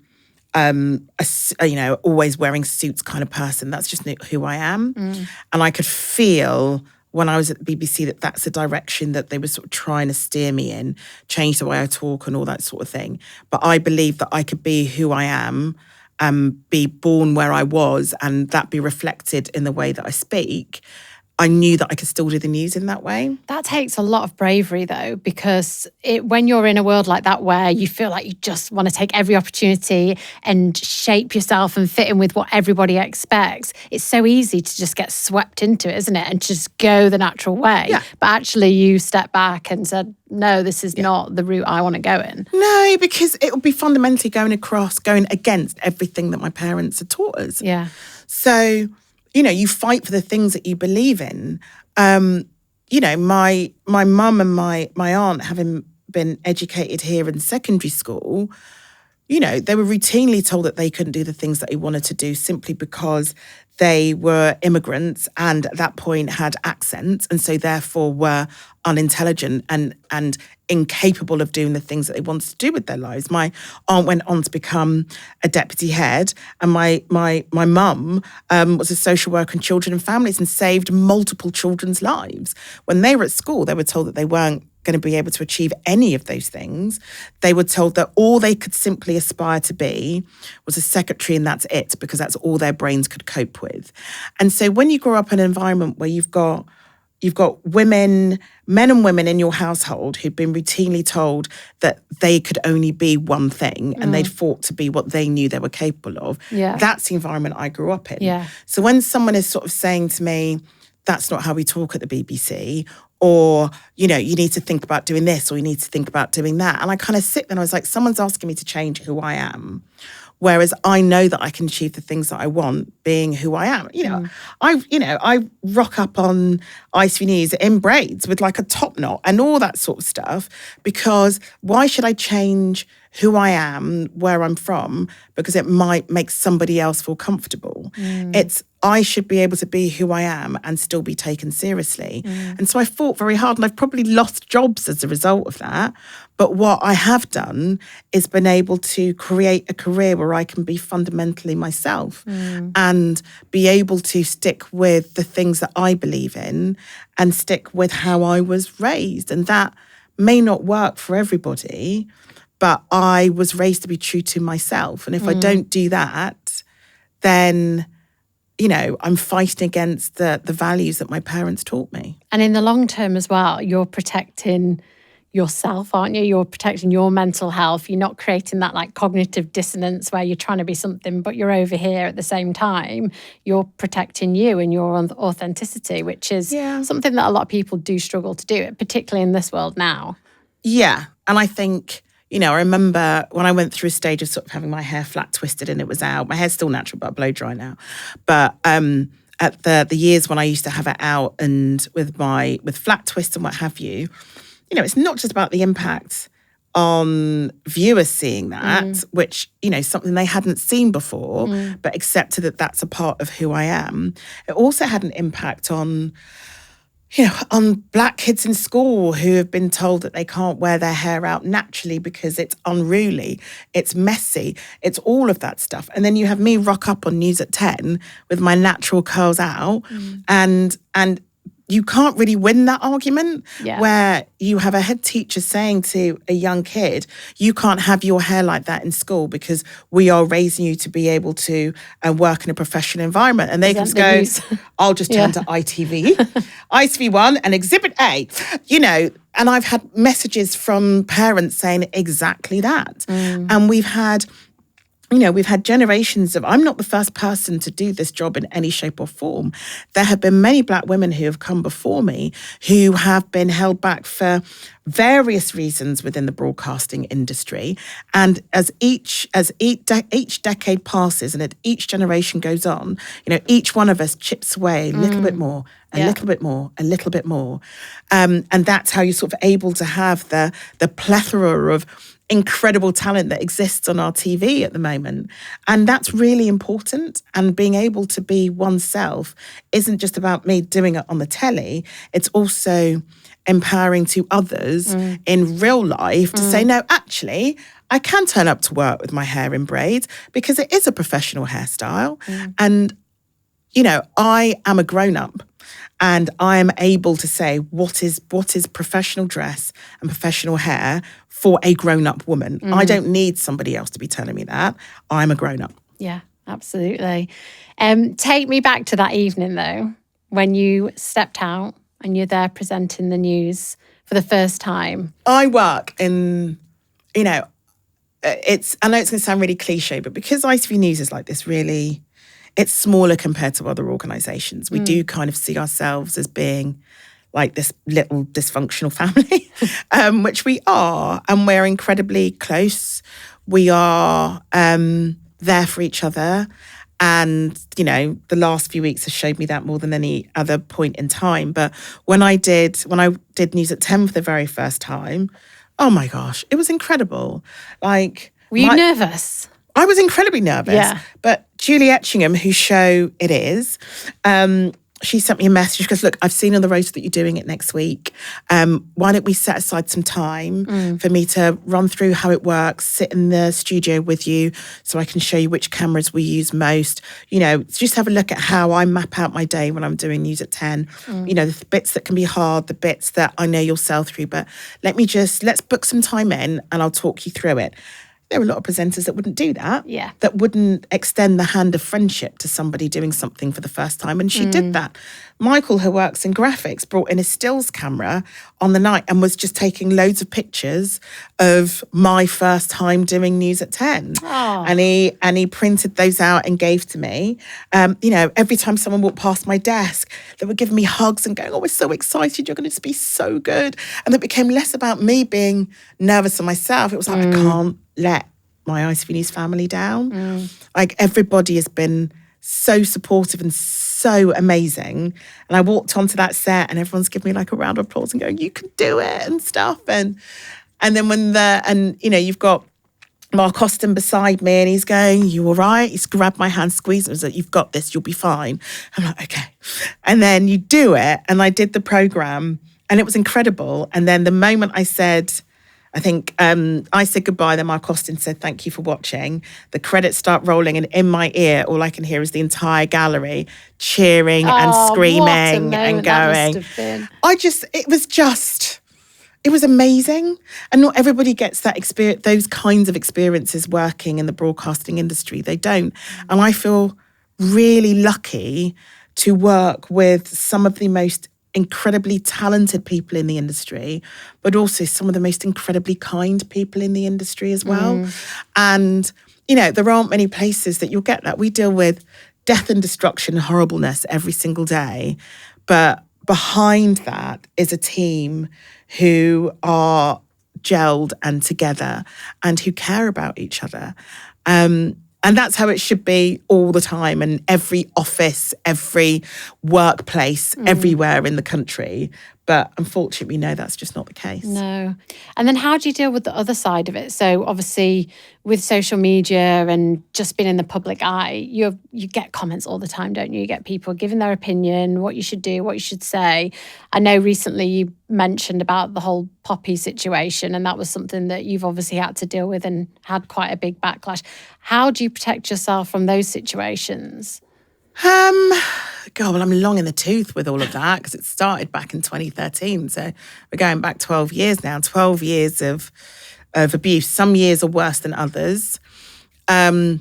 always wearing suits kind of person. That's just who I am. And I could feel when I was at the BBC that that's the direction that they were sort of trying to steer me in, change the way I talk and all that sort of thing. But I believe that I could be who I am, be born where I was, and that be reflected in the way that I speak. I knew that I could still do the news in that way.
That takes a lot of bravery, though, because when you're in a world like that where you feel like you just want to take every opportunity and shape yourself and fit in with what everybody expects, it's so easy to just get swept into it, isn't it? And just go the natural way.
Yeah.
But actually you stepped back and said, no, this is not the route I want to go in.
No, because it would be fundamentally going against everything that my parents had taught us.
Yeah.
So, you fight for the things that you believe in. My mum and my aunt, having been educated here in secondary school, they were routinely told that they couldn't do the things that they wanted to do simply because they were immigrants and at that point had accents and so therefore were unintelligent and incapable of doing the things that they wanted to do with their lives. My aunt went on to become a deputy head, and my mum was a social worker in children and families and saved multiple children's lives. When they were at school, they were told that they weren't going to be able to achieve any of those things. They were told that all they could simply aspire to be was a secretary and that's it, because that's all their brains could cope with. And so when you grow up in an environment where you've got men and women in your household who've been routinely told that they could only be one thing and they'd fought to be what they knew they were capable of, that's the environment I grew up in.
Yeah.
So when someone is sort of saying to me, that's not how we talk at the BBC, or, you need to think about doing this, or you need to think about doing that. And I kind of sit there and I was like, someone's asking me to change who I am. Whereas I know that I can achieve the things that I want being who I am. I rock up on ITV News in braids with like a top knot and all that sort of stuff, because why should I change who I am, where I'm from, because it might make somebody else feel comfortable. I should be able to be who I am and still be taken seriously. And so I fought very hard, and I've probably lost jobs as a result of that. But what I have done is been able to create a career where I can be fundamentally myself and be able to stick with the things that I believe in and stick with how I was raised. And that may not work for everybody, but I was raised to be true to myself. And if I don't do that, then, I'm fighting against the values that my parents taught me.
And in the long term as well, you're protecting yourself, aren't you? You're protecting your mental health. You're not creating that like cognitive dissonance where you're trying to be something, but you're over here at the same time. You're protecting you and your authenticity, which is something that a lot of people do struggle to do, particularly in this world now. Yeah.
And I think, I remember when I went through a stage of sort of having my hair flat twisted and it was out. My hair's still natural, but I blow dry now. But at the years when I used to have it out and with flat twists and what have you, it's not just about the impact on viewers seeing that, which, something they hadn't seen before, but accepted that that's a part of who I am. It also had an impact on Black kids in school who have been told that they can't wear their hair out naturally because it's unruly, it's messy, it's all of that stuff. And then you have me rock up on News at 10 with my natural curls out and you can't really win that argument where you have a head teacher saying to a young kid, you can't have your hair like that in school because we are raising you to be able to work in a professional environment. And they can just go, I'll just turn to ITV1 and Exhibit A, and I've had messages from parents saying exactly that. And we've had generations of, I'm not the first person to do this job in any shape or form. There have been many Black women who have come before me who have been held back for various reasons within the broadcasting industry. And as each decade passes and each generation goes on, each one of us chips away a little bit more, a little bit more, a little bit more. And that's how you're sort of able to have the plethora of incredible talent that exists on our TV at the moment. And that's really important. And being able to be oneself isn't just about me doing it on the telly. It's also empowering to others in real life to say, no, actually, I can turn up to work with my hair in braids because it is a professional hairstyle. And, I am a grown-up. And I am able to say what is professional dress and professional hair for a grown-up woman. I don't need somebody else to be telling me that. I'm a grown-up.
Yeah, absolutely. Take me back to that evening, though, when you stepped out and you're there presenting the news for the first time?
I work in, I know it's going to sound really cliche, but because ITV News is like this really, it's smaller compared to other organisations. We do kind of see ourselves as being like this little dysfunctional family, which we are, and we're incredibly close. We are there for each other. And, the last few weeks have showed me that more than any other point in time. But when I did News at 10 for the very first time, oh my gosh, it was incredible. Like,
were you nervous?
I was incredibly nervous.
Yeah.
But Julie Etchingham, whose show it is, she sent me a message. She goes, look, I've seen on the roster that you're doing it next week. Why don't we set aside some time for me to run through how it works, sit in the studio with you so I can show you which cameras we use most. Just have a look at how I map out my day when I'm doing News at 10. The bits that can be hard, the bits that I know you'll sail through. But let's book some time in and I'll talk you through it. There are a lot of presenters that wouldn't do that, that wouldn't extend the hand of friendship to somebody doing something for the first time. And she did that. Michael, who works in graphics, brought in a stills camera on the night and was just taking loads of pictures of my first time doing News at 10.
Oh.
And he printed those out and gave to me. Every time someone walked past my desk, they were giving me hugs and going, oh, we're so excited. You're going to be so good. And it became less about me being nervous for myself. It was like, I can't let my ITV News family down. Like, everybody has been so supportive and so amazing. And I walked onto that set and everyone's giving me like a round of applause and going, you can do it and stuff. And then you've got Mark Austin beside me and he's going, you all right? He's grabbed my hand, squeezed it and was like, you've got this, you'll be fine. I'm like, okay. And then you do it. And I did the programme and it was incredible. And then the moment I said goodbye, then Mark Austin said, thank you for watching. The credits start rolling and in my ear, all I can hear is the entire gallery cheering and screaming and going. It was amazing. And not everybody gets that experience, those kinds of experiences working in the broadcasting industry. They don't. And I feel really lucky to work with some of the most incredibly talented people in the industry, but also some of the most incredibly kind people in the industry as well. And, there aren't many places that you'll get that. We deal with death and destruction and horribleness every single day. But behind that is a team who are gelled and together and who care about each other. And that's how it should be all the time, and every office, every workplace, everywhere in the country. But unfortunately, no, that's just not the case.
No. And then how do you deal with the other side of it? So obviously with social media and just being in the public eye, you get comments all the time, don't you? You get people giving their opinion, what you should do, what you should say. I know recently you mentioned about the whole Poppy situation, and that was something that you've obviously had to deal with and had quite a big backlash. How do you protect yourself from those situations?
I'm long in the tooth with all of that because it started back in 2013. So we're going back 12 years now, 12 years of abuse. Some years are worse than others. I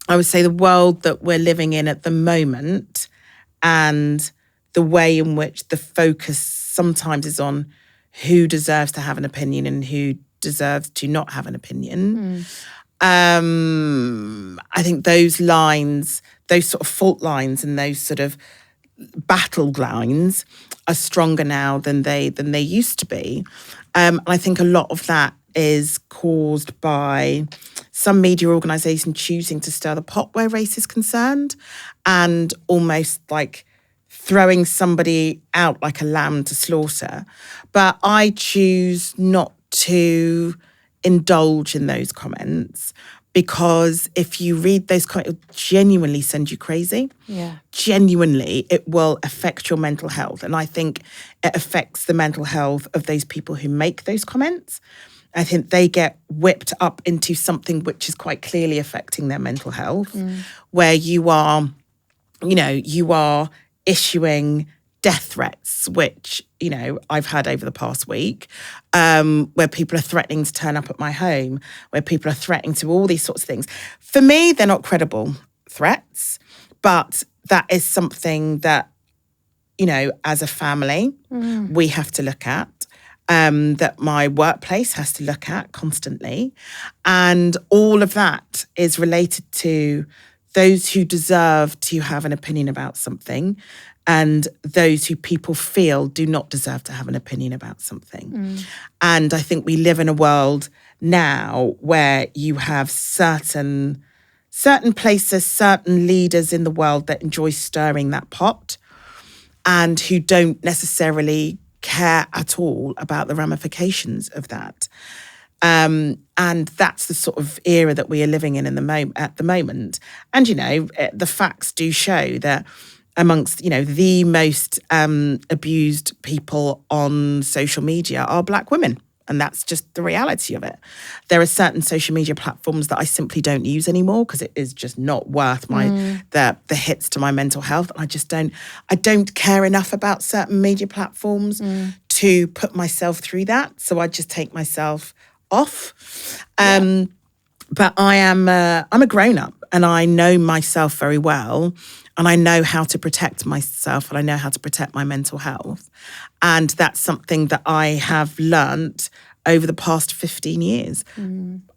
would say the world that we're living in at the moment and the way in which the focus sometimes is on who deserves to have an opinion and who deserves to not have an opinion. I think those lines, those sort of fault lines and those sort of battle lines are stronger now than they used to be. And I think a lot of that is caused by some media organisation choosing to stir the pot where race is concerned and almost like throwing somebody out like a lamb to slaughter. But I choose not to indulge in those comments because if you read those comments, it'll genuinely send you crazy.
Yeah.
Genuinely, it will affect your mental health. And I think it affects the mental health of those people who make those comments. I think they get whipped up into something which is quite clearly affecting their mental health, where you are issuing death threats, which, I've had over the past week, where people are threatening to turn up at my home, where people are threatening to all these sorts of things. For me, they're not credible threats, but that is something that as a family, we have to look at, that my workplace has to look at constantly. And all of that is related to those who deserve to have an opinion about something and those who people feel do not deserve to have an opinion about something. And I think we live in a world now where you have certain places, certain leaders in the world that enjoy stirring that pot and who don't necessarily care at all about the ramifications of that. And that's the sort of era that we are living in at the moment. And, the facts do show that amongst, the most abused people on social media are Black women. And that's just the reality of it. There are certain social media platforms that I simply don't use anymore because it is just not worth the hits to my mental health. I don't care enough about certain media platforms to put myself through that. So I just take myself off. But I'm a grown-up and I know myself very well. And I know how to protect myself and I know how to protect my mental health. And that's something that I have learnt over the past 15 years.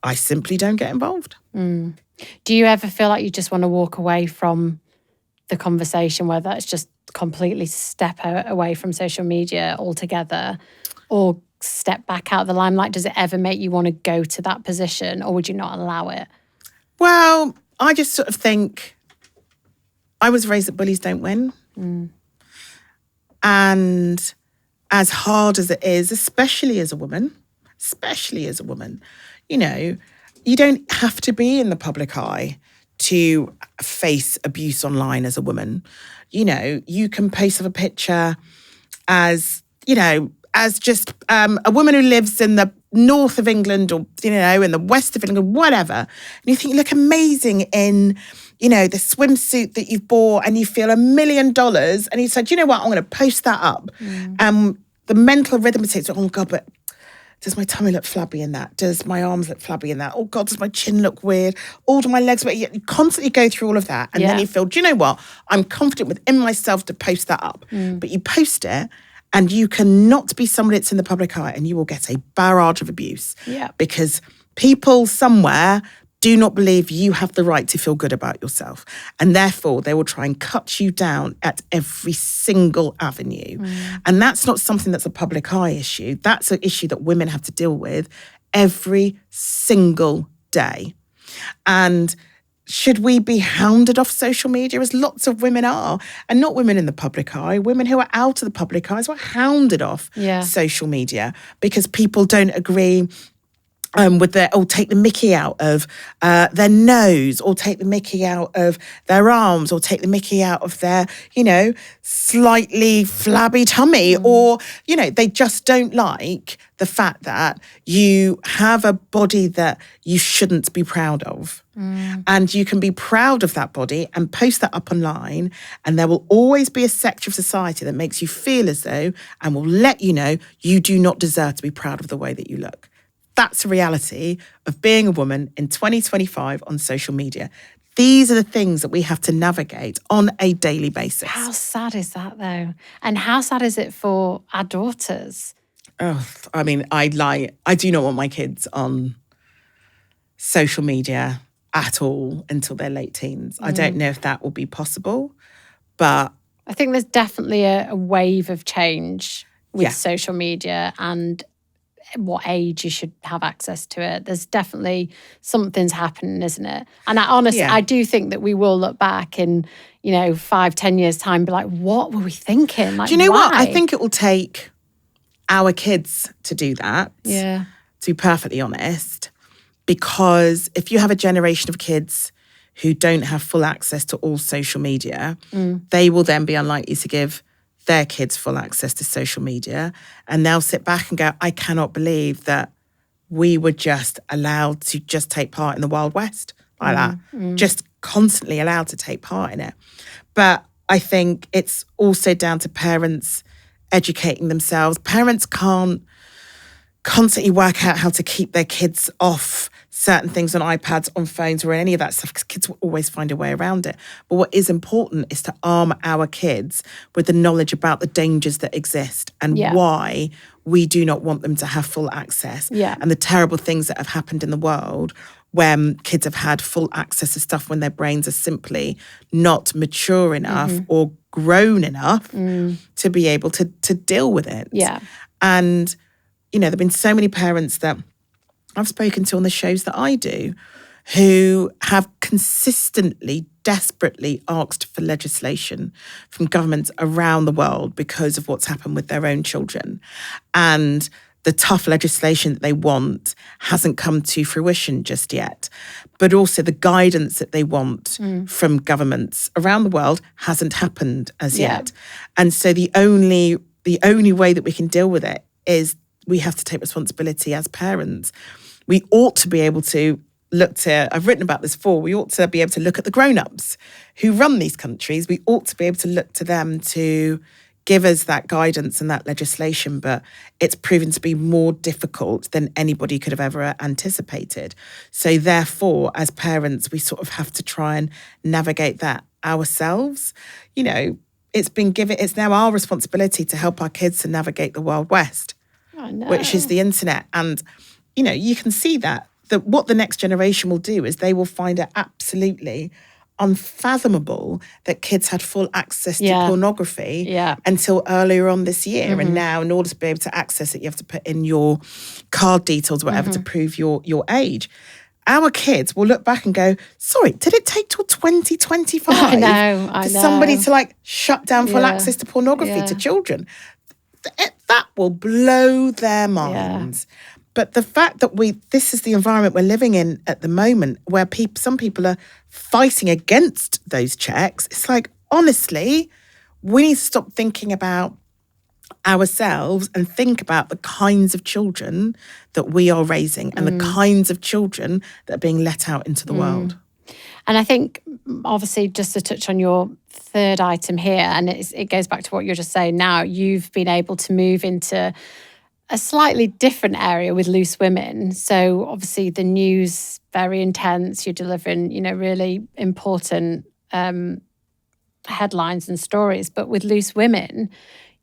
I simply don't get involved.
Do you ever feel like you just want to walk away from the conversation, whether it's just completely step away from social media altogether or step back out of the limelight? Does it ever make you want to go to that position or would you not allow it?
Well, I just sort of think I was raised that bullies don't win. And as hard as it is, especially as a woman, you don't have to be in the public eye to face abuse online as a woman. You can post a picture as just a woman who lives in the north of England or, in the west of England, whatever. And you think you look amazing in, the swimsuit that you've bought and you feel $1 million. And you said, you know what, I'm going to post that up. The mental rhythm takes, oh God, but does my tummy look flabby in that? Does my arms look flabby in that? Oh God, does my chin look weird? Or do my legs weird? You constantly go through all of that. And then you feel, do you know what? I'm confident within myself to post that up. But you post it and you cannot be somebody that's in the public eye and you will get a barrage of abuse. Because people somewhere do not believe you have the right to feel good about yourself. And therefore, they will try and cut you down at every single avenue. And that's not something that's a public eye issue. That's an issue that women have to deal with every single day. And should we be hounded off social media, as lots of women are, and not women in the public eye, women who are out of the public eye, who are hounded off social media because people don't agree with take the mickey out of their nose, or take the mickey out of their arms, or take the mickey out of their, slightly flabby tummy, or, they just don't like the fact that you have a body that you shouldn't be proud of. And you can be proud of that body and post that up online, and there will always be a sector of society that makes you feel as though and will let you know you do not deserve to be proud of the way that you look. That's the reality of being a woman in 2025 on social media. These are the things that we have to navigate on a daily basis.
How sad is that, though? And how sad is it for our daughters?
Oh, I mean, I do not want my kids on social media at all until their late teens. I don't know if that will be possible, but
I think there's definitely a wave of change with social media and what age you should have access to it. There's definitely something's happening, isn't it? And I do think that we will look back in, 5-10 years time, be like, what were we thinking? Like,
do you know
why?
what? I think it will take our kids to do that.
Yeah.
To be perfectly honest, because if you have a generation of kids who don't have full access to all social media, they will then be unlikely to give their kids full access to social media, and they'll sit back and go, I cannot believe that we were just allowed to just take part in the Wild West like that, just constantly allowed to take part in it. But I think it's also down to parents educating themselves. Parents can't constantly work out how to keep their kids off certain things on iPads, on phones, or any of that stuff, because kids will always find a way around it. But what is important is to arm our kids with the knowledge about the dangers that exist and why we do not want them to have full access, and the terrible things that have happened in the world when kids have had full access to stuff when their brains are simply not mature enough or grown enough to be able to deal with it. And, you know, there have been so many parents that I've spoken to on the shows that I do who have consistently, desperately asked for legislation from governments around the world because of what's happened with their own children. And the tough legislation that they want hasn't come to fruition just yet. But also the guidance that they want from governments around the world hasn't happened as yet. And so the only way that we can deal with it is we have to take responsibility as parents. We ought to be able to look to, I've written about this before, we ought to be able to look at the grown-ups who run these countries. We ought to be able to look to them to give us that guidance and that legislation, but it's proven to be more difficult than anybody could have ever anticipated. So therefore, as parents, we sort of have to try and navigate that ourselves. You know, it's now our responsibility to help our kids to navigate the Wild West, which is the internet. And, you know, you can see that what the next generation will do is they will find it absolutely unfathomable that kids had full access to pornography until earlier on this year. And now, in order to be able to access it, you have to put in your card details, whatever, to prove your age. Our kids will look back and go, sorry, did it take till 2025 for somebody to like shut down full access to pornography to children? That will blow their minds. But the fact that this is the environment we're living in at the moment, where some people are fighting against those checks, it's like, honestly, we need to stop thinking about ourselves and think about the kinds of children that we are raising and the kinds of children that are being let out into the world.
And I think, obviously, just to touch on your third item here, and it goes back to what you're just saying now, you've been able to move into a slightly different area with Loose Women. So obviously the news, very intense. You're delivering, you know, really important headlines and stories. But with Loose Women,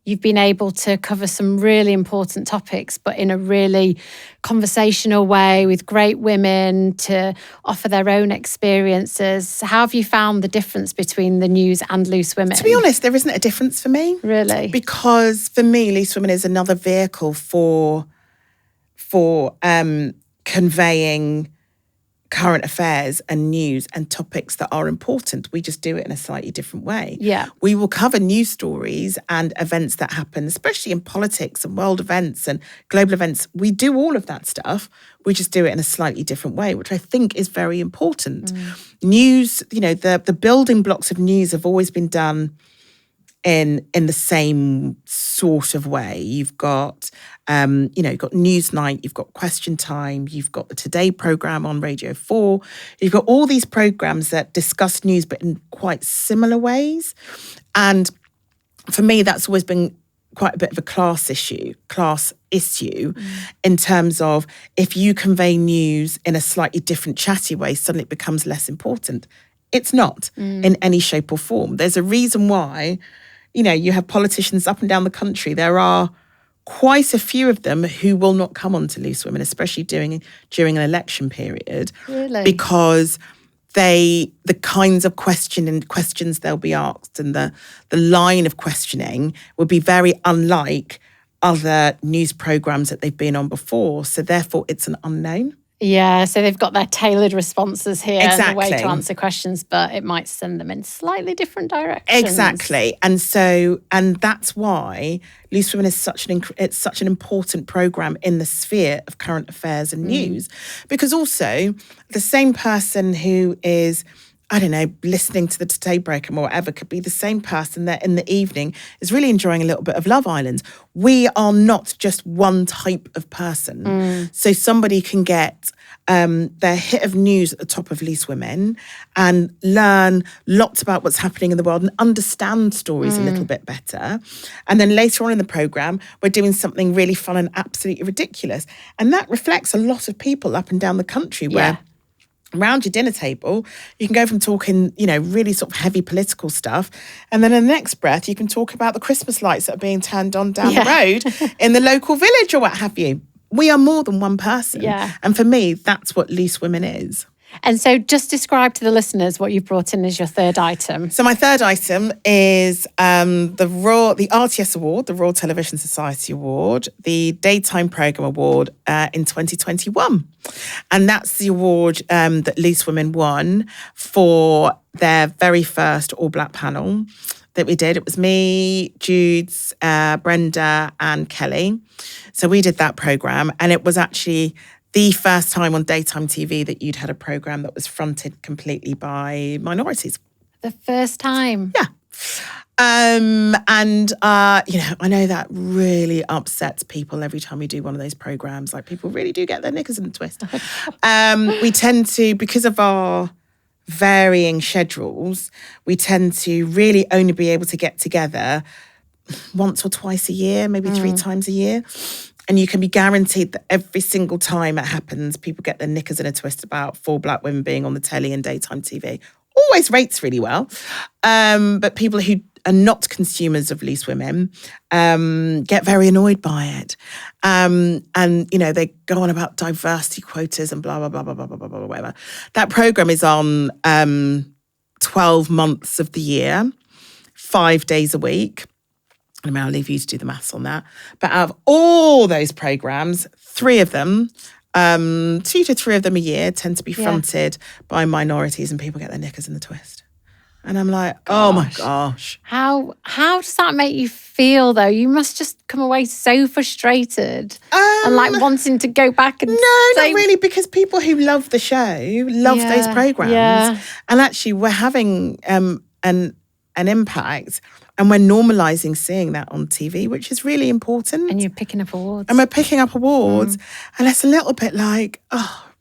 you've been able to cover some really important topics, but in a really conversational way with great women to offer their own experiences. How have you found the difference between the news and Loose Women?
To be honest, there isn't a difference for me.
Really?
Because for me, Loose Women is another vehicle for conveying current affairs and news and topics that are important. We just do it in a slightly different way.
Yeah.
We will cover news stories and events that happen, especially in politics and world events and global events. We do all of that stuff. We just do it in a slightly different way, which I think is very important. News, you know, the building blocks of news have always been done in the same sort of way. You've got, you've got Newsnight, you've got Question Time, you've got the Today programme on Radio 4. You've got all these programmes that discuss news, but in quite similar ways. And for me, that's always been quite a bit of a class issue in terms of if you convey news in a slightly different chatty way, suddenly it becomes less important. It's not in any shape or form. There's a reason why, you know, you have politicians up and down the country. There are quite a few of them who will not come on to Loose Women, especially during an election period.
Really?
Because the kinds of questions they'll be asked and the line of questioning will be very unlike other news programmes that they've been on before. So therefore, it's an unknown.
Yeah, so they've got their tailored responses here and the way
Exactly.
to answer questions, but it might send them in slightly different directions.
Exactly. And that's why Loose Women is such an important programme in the sphere of current affairs and news. Because also, the same person who is, I don't know, listening to the Today programme or whatever could be the same person that in the evening is really enjoying a little bit of Love Island. We are not just one type of person. So somebody can get their hit of news at the top of Least Women and learn lots about what's happening in the world and understand stories a little bit better. And then later on in the programme, we're doing something really fun and absolutely ridiculous. And that reflects a lot of people up and down the country where around your dinner table, you can go from talking, really sort of heavy political stuff. And then in the next breath, you can talk about the Christmas lights that are being turned on down the road in the local village or what have you. We are more than one person. Yeah. And for me, that's what Least Women is.
And so just describe to the listeners what you've brought in as your third item.
So my third item is the RTS Award, the Royal Television Society Award, the Daytime Programme Award in 2021. And that's the award that Least Women won for their very first all-black panel that we did. It was me, Judes, Brenda and Kelly. So we did that programme, and it was actually the first time on daytime TV that you'd had a programme that was fronted completely by minorities.
The first time?
Yeah. I know that really upsets people every time we do one of those programmes. Like, people really do get their knickers in a twist. We tend to, because of our varying schedules, we tend to really only be able to get together once or twice a year, maybe 3 times a year. And you can be guaranteed that every single time it happens, people get their knickers in a twist about 4 black women being on the telly and daytime TV. Always rates really well. But people who are not consumers of Least Women get very annoyed by it. They go on about diversity quotas and blah, blah, blah, blah, blah, blah, blah, blah, whatever. That programme is on 12 months of the year, 5 days a week. I mean, I'll leave you to do the maths on that. But out of all those programmes, 3 of them, 2 to 3 of them a year tend to be fronted by minorities, and people get their knickers in the twist. And I'm like, oh my gosh.
How does that make you feel, though? You must just come away so frustrated and like wanting to go back and
not really, because people who love the show love those programmes. Yeah. And actually, we're having an impact, and we're normalising seeing that on TV, which is really important.
And you're picking up awards.
And we're picking up awards. And it's a little bit like,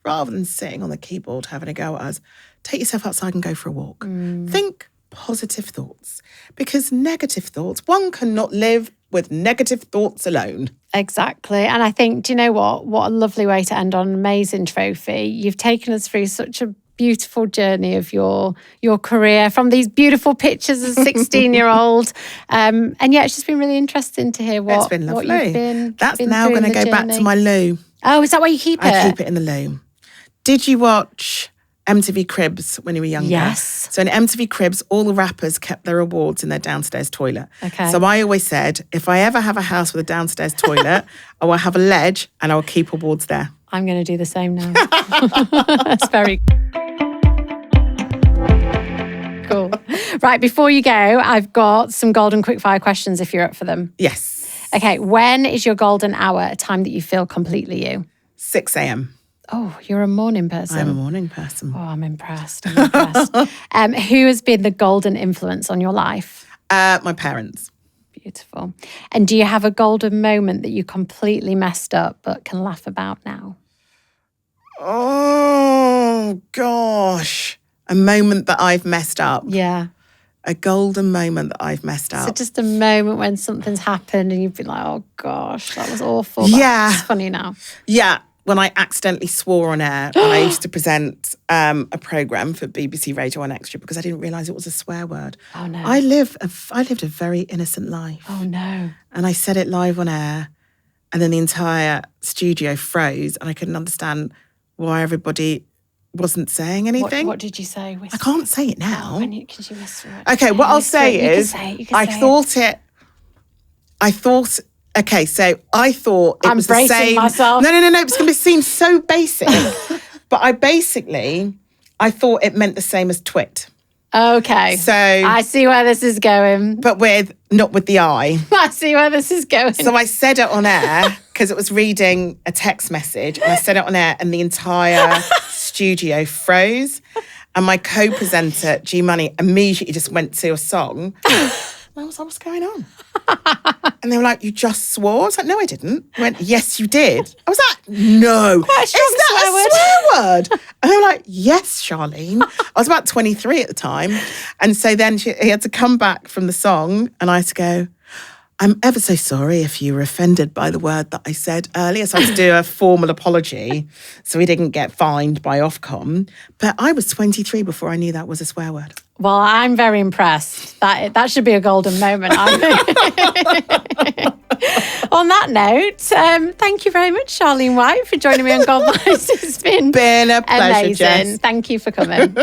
rather than sitting on the keyboard having a go at us, take yourself outside and go for a walk. Think positive thoughts. Because negative thoughts, one cannot live with negative thoughts alone.
Exactly. And I think, do you know what? What a lovely way to end on an amazing trophy. You've taken us through such a beautiful journey of your career, from these beautiful pictures as a 16-year-old. And it's just been really interesting to hear what,
it's been lovely.
What you've been.
That's now going to go back to my loo.
Oh, is that where you keep it?
I keep it in the loo. Did you watch MTV Cribs when you were younger?
Yes.
So in MTV Cribs, all the rappers kept their awards in their downstairs toilet.
Okay.
So I always said, if I ever have a house with a downstairs toilet, I will have a ledge and I will keep awards there.
I'm going to do the same now. That's very cool. Right, before you go, I've got some golden quickfire questions if you're up for them.
Yes.
Okay, when is your golden hour, a time that you feel completely you?
6 a.m.
Oh, you're a morning person.
I'm a morning person.
Oh, I'm impressed. Who has been the golden influence on your life?
My parents.
Beautiful. And do you have a golden moment that you completely messed up but can laugh about now?
Oh, gosh. A moment that I've messed up.
Yeah.
A golden moment that I've messed up.
So just a moment when something's happened and you've been like, oh, gosh, that was awful.
Yeah.
It's funny now.
Yeah. When I accidentally swore on air when I used to present a programme for BBC Radio 1 Extra, because I didn't realise it was a swear word.
Oh, no.
I lived a very innocent life.
Oh, no.
And I said it live on air, and then the entire studio froze, and I couldn't understand why everybody wasn't saying anything.
What did you say?
I can't say it now.
Oh, can you whisper it?
Okay, what I'll say is, I thought it. Okay, so I thought it was the same.
Myself.
No, it's going to seem so basic. But I thought it meant the same as twit.
Okay.
So
I see where this is going.
But not with the I.
I see where this is going.
So I said it on air because it was reading a text message, and I said it on air and the entire studio froze. And my co-presenter, G Money, immediately just went to a song. And I was like, what's going on? And they were like, you just swore? I was like, no, I didn't. I went, yes, you did. I was like, no.
Quite a strong
Is that a swear word? And they were like, yes, Charlene. I was about 23 at the time. And so then he had to come back from the song and I had to go, I'm ever so sorry if you were offended by the word that I said earlier. So I had to do a formal apology so he didn't get fined by Ofcom. But I was 23 before I knew that was a swear word.
Well, I'm very impressed. That should be a golden moment, I think. On that note, thank you very much, Charlene White, for joining me on God Bless. It's been
a pleasure,
amazing.
Jess.
Thank you for coming.